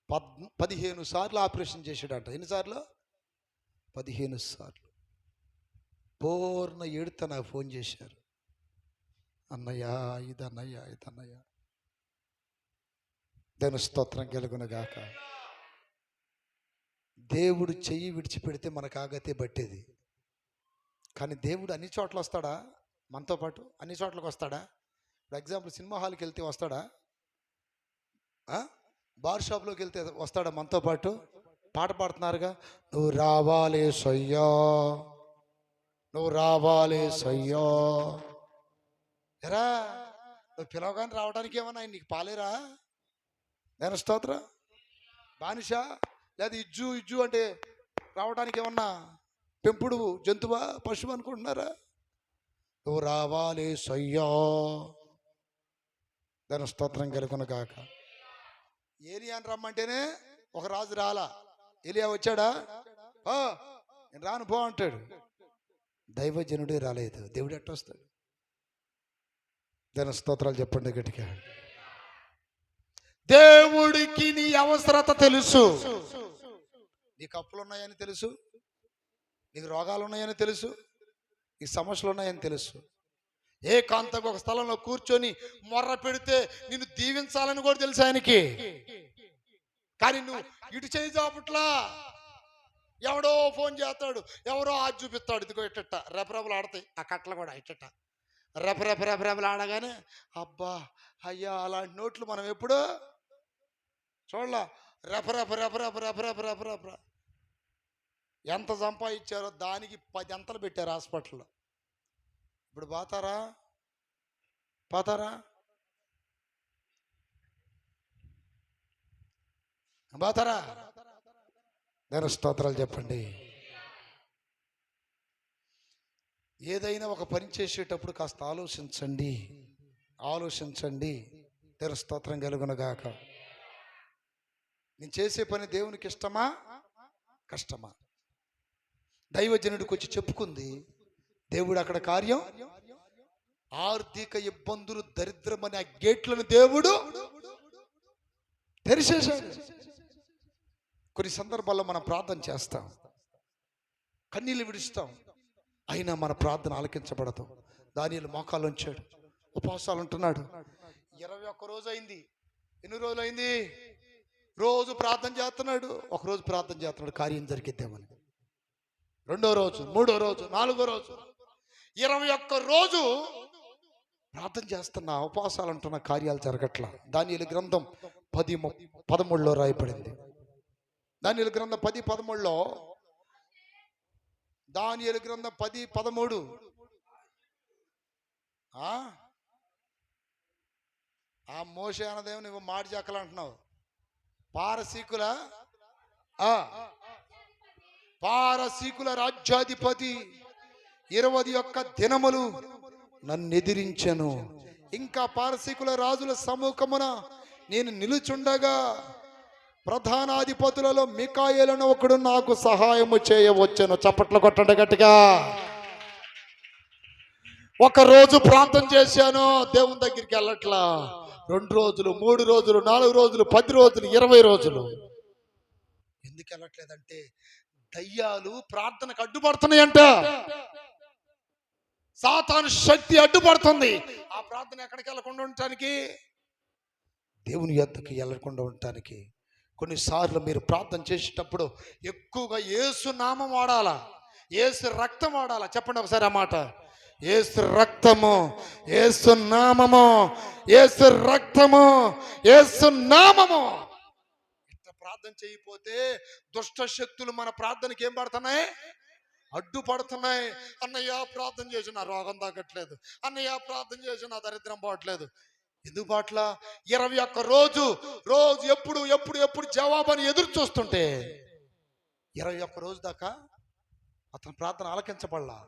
15 సార్లు ఆపరేషన్ చేశాడంట. ఎన్నిసార్లు? 15 సార్లు. పూర్ణ ఏడుత నాకు ఫోన్ చేశారు. అన్నయ్య ఇదన్నయ్య ఇదన్నయ్య. దేవుని స్తోత్రం కలుగునుగాక. దేవుడు చెయ్యి విడిచిపెడితే మనకు ఆగతే పట్టేది. కానీ దేవుడు అన్ని చోట్ల వస్తాడా? మనతో పాటు అన్ని చోట్లకి వస్తాడా? ఫర్ ఎగ్జాంపుల్ సినిమా హాల్కి వెళ్తే వస్తాడా? బార్ షాప్లోకి వెళ్తే వస్తాడా మనతో పాటు? పాట పాడుతున్నారుగా, నువ్వు రావాలి సయ్యో, నువ్వు రావాలి సయ్యో. ఎరా నువ్వు పిలవగానే రావడానికి ఏమన్నా నీకు పాలేరా? నేను స్తోత్రం. బానిస లేదా ఇజ్జు అంటే రావడానికి ఏమన్నా పెంపుడు జంతువా, పశువు అనుకుంటున్నారా? నువ్వు రావాలి సయ్యో. దాని స్తోత్రం కలుగునుగాక. ఏలియాని రమ్మంటేనే ఒక రాజు రాలా. ఏలియా వచ్చాడా? నేను రాను పో అంటాడు. దైవజనుడే రాలేదు, దేవుడు ఎట్టొస్తాడు? దాని స్తోత్రాలు చెప్పండి గట్టిగా. దేవుడికి నీ అవసరత తెలుసు. నీకు అప్పులు ఉన్నాయని తెలుసు, నీకు రోగాలు ఉన్నాయని తెలుసు, నీకు సమస్యలు ఉన్నాయని తెలుసు. ఏకాంతంగా ఒక స్థలంలో కూర్చొని మొర్ర పెడితే నిన్ను దీవించాలని కూడా తెలుసు ఆయనకి. కానీ నువ్వు ఇటు చేయి చాపట్లా. ఎవడో ఫోన్ చేస్తాడు, ఎవరో ఆది చూపిస్తాడు, ఇదిగో ఇట్టట రెపరెపలు ఆడతాయి ఆ కట్టలు కూడా. ఇట్టట రెపరెపరెపరెపలు ఆడగానే అబ్బా అయ్యా అలాంటి నోట్లు మనం ఎప్పుడు చూడలా. రెపరెపరెపరెపరెపరెపరెపరెపరెపర ఎంత సంపాదించారో దానికి 10 అంతలు పెట్టారు హాస్పిటల్లో. ఇప్పుడు పోతారా? పోతారా? పోతారా? నేను స్తోత్రాలు చెప్పండి. ఏదైనా ఒక పని చేసేటప్పుడు కాస్త ఆలోచించండి, ఆలోచించండి. నేను స్తోత్రం కలుగునుగాక. నేను చేసే పని దేవునికి ఇష్టమా కష్టమా? దైవజనుడికి వచ్చి చెప్పుకుంది. దేవుడు అక్కడ కార్యం, ఆర్థిక ఇబ్బందులు, దరిద్రం అనే ఆ గేట్లను దేవుడు తెరిచేశాడు. కొన్ని సందర్భాల్లో మనం ప్రార్థన చేస్తాం, కన్నీళ్ళు విడుస్తాం, అయినా మన ప్రార్థన ఆలకించబడదు. దానియేలు మోకాలు ఉంచాడు, ఉపవాసాలు ఉంటున్నాడు. 21 రోజు అయింది. ఎన్ని రోజులు అయింది? రోజు ప్రార్థన చేస్తున్నాడు. ఒకరోజు ప్రార్థన చేస్తున్నాడు, కార్యం జరిగిద్దామని. 2వ రోజు, 3వ రోజు, 4వ రోజు, 21 రోజు ప్రార్థన చేస్తున్న, ఉపవాసాలు అంటున్న, కార్యాలు జరగట్లా. దానియేలు గ్రంథం 10:13 రాయబడింది. దానియేలు గ్రంథం 10:13, దానియేలు గ్రంథం 10:13. ఆ మోషే అన్నదేమో నువ్వు మాడి చెక్కలు అంటున్నావు. పారసీకుల రాజ్యాధిపతి 21 దినములు నన్ను ఎదిరించెను. ఇంకా పారసీకుల రాజుల సముఖమున నేను నిలుచుండగా ప్రధానాధిపతులలో మికాయేలను ఒకడు నాకు సహాయము చేయవచ్చును. చప్పట్లు కొట్టండి గట్టిగా. ఒక రోజు ప్రార్థన చేశాను, దేవుని దగ్గరికి వెళ్ళట్లా. 2 రోజులు, 3 రోజులు, 4 రోజులు, 10 రోజులు, 20 రోజులు. ఎందుకు వెళ్ళట్లేదంటే దయ్యాలు ప్రార్థనకు అడ్డుపడుతున్నాయంట. సాతాను శక్తి అడ్డుపడుతుంది. ఆ ప్రార్థన ఎక్కడికి వెళ్ళకుండా ఉండటానికి, దేవుని యొద్దకు వెళ్ళకుండా ఉండటానికి. కొన్నిసార్లు మీరు ప్రార్థన చేసేటప్పుడు ఎక్కువగా యేసు నామం వాడాలా, యేసు రక్తం వాడాలా. చెప్పండి ఒకసారి ఆ మాట. యేసు రక్తము, యేసు నామము, యేసు రక్తము, యేసు నామము. ఇట్లా ప్రార్థన చేయకపోతే దుష్ట శక్తులు మన ప్రార్థనకి ఏం పడుతున్నాయి? అడ్డుపడుతున్నాయి. అన్నయ్య ప్రార్థన చేసి నా రోగం తగ్గట్లేదు, అన్నయ్య ప్రార్థన చేసి నా దరిద్రం పోవట్లేదు. ఎందుకు పాట్ల? 21 రోజు ఎప్పుడు ఎప్పుడు ఎప్పుడు జవాబని ఎదురు చూస్తుంటే 21 రోజు దాకా అతని ప్రార్థన ఆలకించబడలా.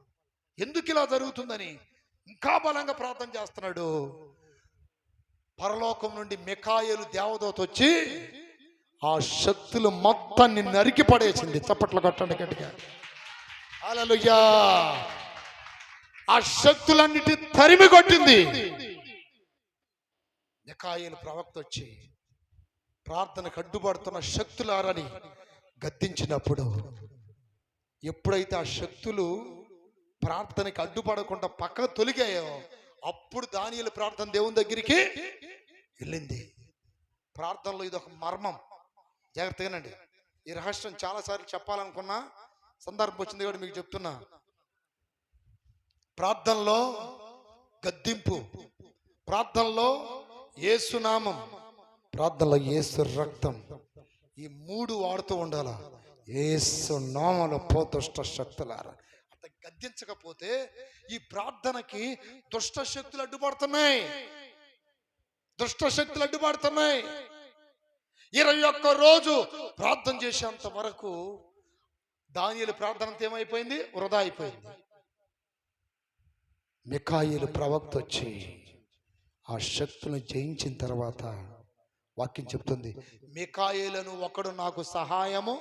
ఎందుకు ఇలా జరుగుతుందని ఇంకా బలంగా ప్రార్థన చేస్తున్నాడు. పరలోకం నుండి మికాయేలు దేవదూత వచ్చి ఆ శక్తులు మొత్తాన్ని నరికి పడేసింది. చప్పట్లు కొట్టండి గట్టిగా. హల్లెలూయా. ఆ శక్తులన్నిటి తరిమి కొట్టింది. మికాయేలు ప్రవక్త వచ్చి ప్రార్థనకు అడ్డుపడుతున్న శక్తులారని గద్దించినప్పుడు, ఎప్పుడైతే ఆ శక్తులు ప్రార్థనకి అడ్డుపడకుండా పక్కకు తొలిగాయో అప్పుడు దానియేలు ప్రార్థన దేవుని దగ్గరికి వెళ్ళింది. ప్రార్థనలో ఇది ఒక మర్మం, జాగ్రత్తగానండి. ఈ రహస్యం చాలాసార్లు చెప్పాలనుకున్నా, సందర్భం వచ్చింది కూడా మీకు చెప్తున్నా. ప్రార్థనలో గద్దింపు, ప్రార్థనలో యేసు నామం, ప్రార్థనలో యేసు రక్తం, ఈ 3 వాడుతూ ఉండాలా. యేసు నామములో పో దుష్ట శక్తులారా. అంత గద్దించకపోతే ఈ ప్రార్థనకి దుష్ట శక్తులు అడ్డుపడుతున్నాయి, దుష్ట శక్తులు అడ్డుపడుతున్నాయి. 21 రోజు ప్రార్థన చేసేంత వరకు దానియేలు ప్రార్థన అంతా ఏమైపోయింది? వృధా అయిపోయింది. మికాయేలు ప్రవక్త వచ్చి ఆ శక్తులను జయించిన తర్వాత వాక్యం చెప్తుంది, మికాయేలను ఒకడు నాకు సహాయము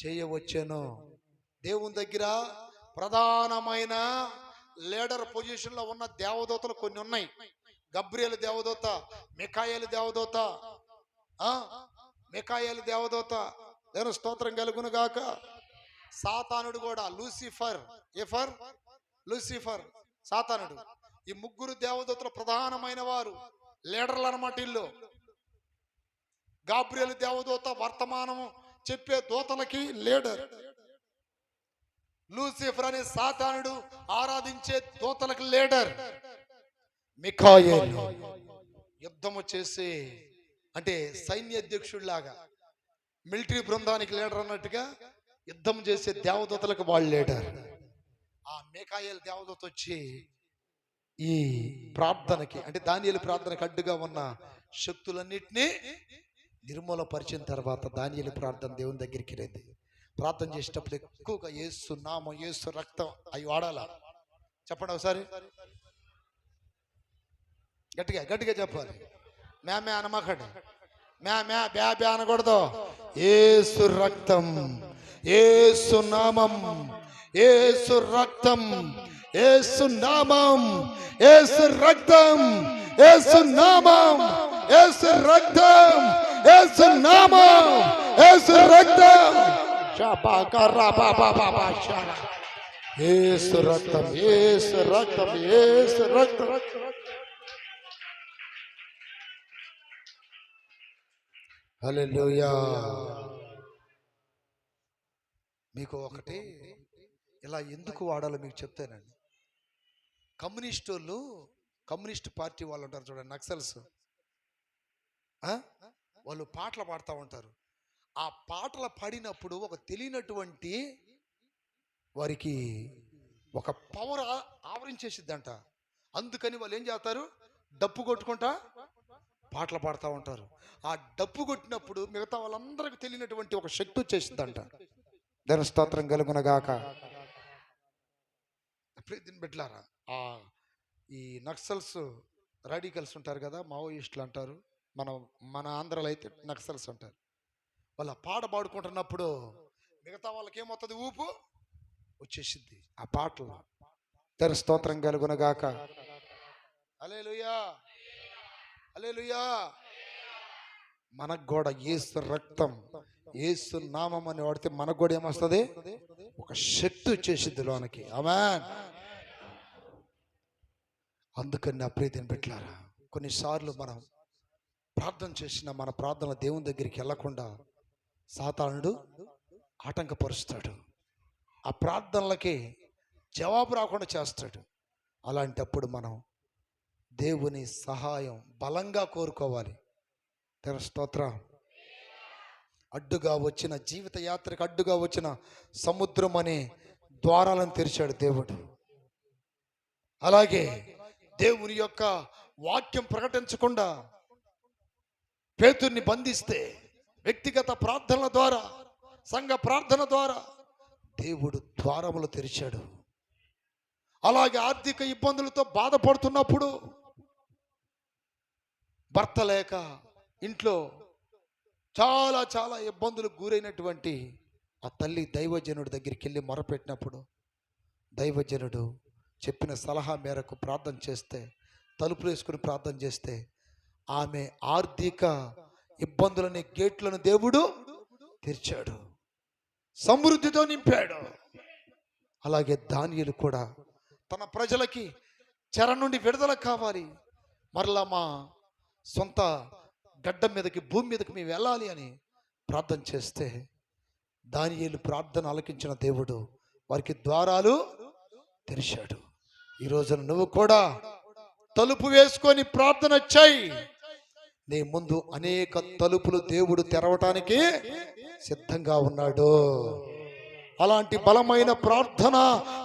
చేయవచ్చును. దేవుని దగ్గర ప్రధానమైన లీడర్ పొజిషన్లో ఉన్న దేవదూతలు కొన్ని ఉన్నాయి. గబ్రియేలు దేవదూత, మికాయేలు దేవదూత, మికాయేలు దేవదూత, దేవుని స్తోత్రం కలుగును గాక. సాతానుడు కూడా, లూసిఫర్, సాతానుడు, ఈ 3 దేవదూతలు ప్రధానమైన వారు, లీడర్లు అన్నమాట ఇల్లు. గాబ్రియేలు దేవదూత వర్తమానము చెప్పే దూతలకి లీడర్. లూసిఫర్ అనే సాతానుడు ఆరాధించే దూతలకు లీడర్. మికాయేలు యుద్ధము చేసే, అంటే సైన్య అధ్యక్షుడిలాగా, మిలిటరీ బృందానికి లీడర్ అన్నట్టుగా యుద్ధం చేసే దేవదూతలకు వాళ్ళు లీడర్. ఆ మికాయేలు దేవదూత వచ్చి ఈ ప్రార్థనకి, అంటే దానియేలు ప్రార్థనకు అడ్డుగా ఉన్న శక్తులన్నిటినీ నిర్మూలపరిచిన తర్వాత దానియేలు ప్రార్థన దేవుని దగ్గరికి వెళ్ళింది. ప్రార్థన చేసేటప్పుడు ఎక్కువగా యేసు నామం, యేసు రక్తం అవి వాడాలా. చెప్పండి ఒకసారి గట్టిగా గట్టిగా చెప్పాలి. మ్యామే అనమాకండి, మ్యా బ్యా అనకూడదు. యేసు రక్తం, యేసు నామం, యేసు రక్తం, యేసు నామం, యేసు రక్తం, యేసు నామం, యేసు రక్తం, యేసు నామం, యేసు రక్తం. యేసు రక్తం, యేసు రక్తం, యేసు రక్తం. హల్లెలూయా. మీకు ఒకటి ఇలా ఎందుకు వాడాలో మీకు చెప్తానండి. కమ్యూనిస్ట్ పార్టీ వాళ్ళు ఉంటారు చూడండి, నక్సల్స్. వాళ్ళు పాటలు పాడుతూ ఉంటారు. ఆ పాటలు పాడినప్పుడు ఒక తెలియనటువంటి వారికి ఒక పవర్ ఆవరించేసిద్దంట. అందుకని వాళ్ళు ఏం చేస్తారు, డప్పు కొట్టుకుంటా పాటలు పాడుతూ ఉంటారు. ఆ డప్పు కొట్టినప్పుడు మిగతా వాళ్ళందరికీ తెలియనటువంటి ఒక శక్తి వచ్చేసిద్దంట. దేవుని స్తోత్రం కలుగునగాక. దీన్ని పెట్టారా, ఈ నక్సల్స్ రాడికల్స్ ఉంటారు కదా, మావోయిస్టులు అంటారు, మన ఆంధ్రలో అయితే నక్సల్స్ అంటారు. వాళ్ళ పాట పాడుకుంటున్నప్పుడు మిగతా వాళ్ళకి ఏమవుతుంది, ఊపు వచ్చేసిద్ది ఆ పాటలో. దేవుని స్తోత్రం కలుగునగాక. హల్లెలూయా, హల్లెలూయా. మనకు కూడా యేసు రక్తం, యేసు నామం అని వాడితే మనకు కూడా ఏమొస్తుంది, ఒక శక్తి వచ్చేసిద్ది లోనికి. ఆమేన్. అందుకని నా ప్రియతని పెట్టారా, కొన్నిసార్లు మనం ప్రార్థన చేసిన మన ప్రార్థన దేవుని దగ్గరికి వెళ్లకుండా సాతానుడు ఆటంకపరుస్తాడు. ఆ ప్రార్థనలకి జవాబు రాకుండా చేస్తాడు. అలాంటప్పుడు మనం దేవుని సహాయం బలంగా కోరుకోవాలి. దేవుని స్తోత్రం. అడ్డుగా వచ్చిన జీవిత యాత్రకు అడ్డుగా వచ్చిన సముద్రం అనే ద్వారాలను తెరిచాడు దేవుడు. అలాగే దేవుని యొక్క వాక్యం ప్రకటించకుండా పేతుర్ని బంధిస్తే వ్యక్తిగత ప్రార్థనల ద్వారా, సంఘ ప్రార్థన ద్వారా దేవుడు ద్వారములు తెరిచాడు. అలాగే ఆర్థిక ఇబ్బందులతో బాధపడుతున్నప్పుడు, భర్త లేక ఇంట్లో చాలా చాలా ఇబ్బందులకు గురైనటువంటి ఆ తల్లి దైవజనుడి దగ్గరికి వెళ్ళి మొరపెట్టినప్పుడు దైవజనుడు చెప్పిన సలహా మేరకు ప్రార్థన చేస్తే, తలుపులు వేసుకుని ప్రార్థన చేస్తే ఆమె ఆర్థిక ఇబ్బందులని గేట్లను దేవుడు తెరిచాడు, సమృద్ధితో నింపాడు. అలాగే దానియేలు కూడా తన ప్రజలకి చెర నుండి విడుదల కావాలి, మరలా మా సొంత గడ్డ మీదకి, భూమి మీదకి మేము వెళ్ళాలి అని ప్రార్థన చేస్తే దానియేలు ప్రార్థన ఆలకించిన దేవుడు వారికి ద్వారాలు తెరిచాడు. ఈ రోజున నువ్వు కూడా తలుపు వేసుకొని ప్రార్థన చేయి. నీ ముందు అనేక తలుపులు దేవుడు తెరవటానికి సిద్ధంగా ఉన్నాడు. అలాంటి బలమైన ప్రార్థన,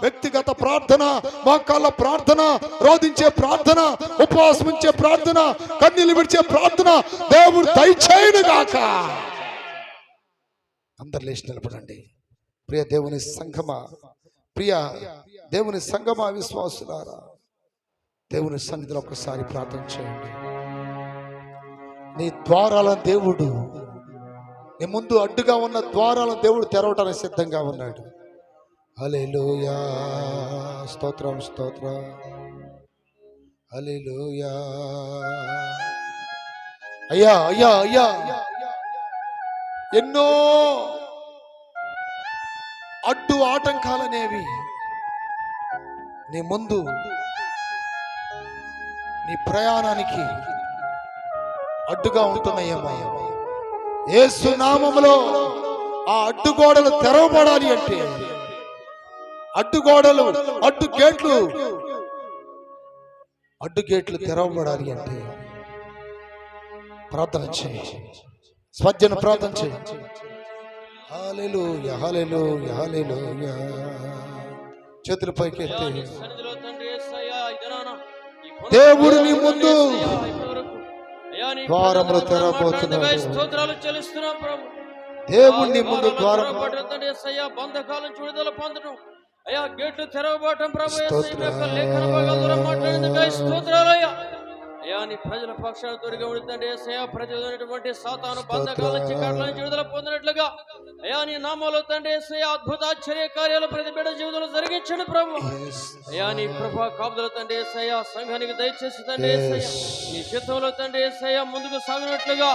వ్యక్తిగత ప్రార్థన, మోకాళ్ళ ప్రార్థన, రోధించే ప్రార్థన, ఉపవాసం ఉంచే ప్రార్థన, కన్నీళ్లు విడిచే ప్రార్థన దేవుడు దయచేయును గాక. అందరు లేచి నిలబడండి. ప్రియ దేవుని సంఘమా, ప్రియ దేవుని సంఘమా, విశ్వాసులారా, దేవుని సన్నిధిలో ఒకసారి ప్రార్థన చేయండి. నీ ద్వారాలను దేవుడు, నీ ముందు అడ్డుగా ఉన్న ద్వారాలను దేవుడు తెరవడానికి సిద్ధంగా ఉన్నాడు. హల్లెలూయా, స్తోత్రం స్తోత్రం, హల్లెలూయా. అయ్యా అయ్యా అయ్యా, ఎన్నో అడ్డు ఆటంకాలనేవి నీ ముందు, నీ ప్రయాణానికి అడ్డుగా ఉంటున్నాయేమో. యేసు నామములో ఆ అడ్డుగోడలు తెరవబడాలి అంటే, అడ్డుగోడలు, అడ్డు గేట్లు తెరవబడాలి అంటే ప్రార్థన చేయి, స్వజ్జన ప్రార్థన చేయి. హల్లెలూయా, హల్లెలూయా, హల్లెలూయా. చేతుల పైకి ఎత్తి దేవుడు నీ ముందు ద్వారములు తెరవబోతున్నాడు. దేవుని ముందు ద్వారం, బంధకాల నుంచి విడుదల పొందడం, అయ్యా గేట్లు తెరవబోవటం ప్రభు. స్తోత్రాలయ్యా. అయ్యా నీ ప్రజల పక్షాలు తొరిగి ఉండి తండ్రి యేసయ్యా, ప్రజలైనటువంటి సాతాను బంధకాల నుంచి కట్ల నుంచి విడుదల పొందినట్లుగా అయ్యా నీ నామంలో తండ్రి యేసయ్యా అద్భుత ఆశ్చర్య కార్యాలు ప్రతి బిడ్డ జీవితంలో జరిగించండి ప్రభు. అయ్యా నీ కృపా కాపుదల తండ్రి యేసయ్యా సంఘానికి దయచేసి తండ్రి యేసయ్యా నీ చిత్తంలో తండ్రి యేసయ్యా ముందుకు సాగినట్లుగా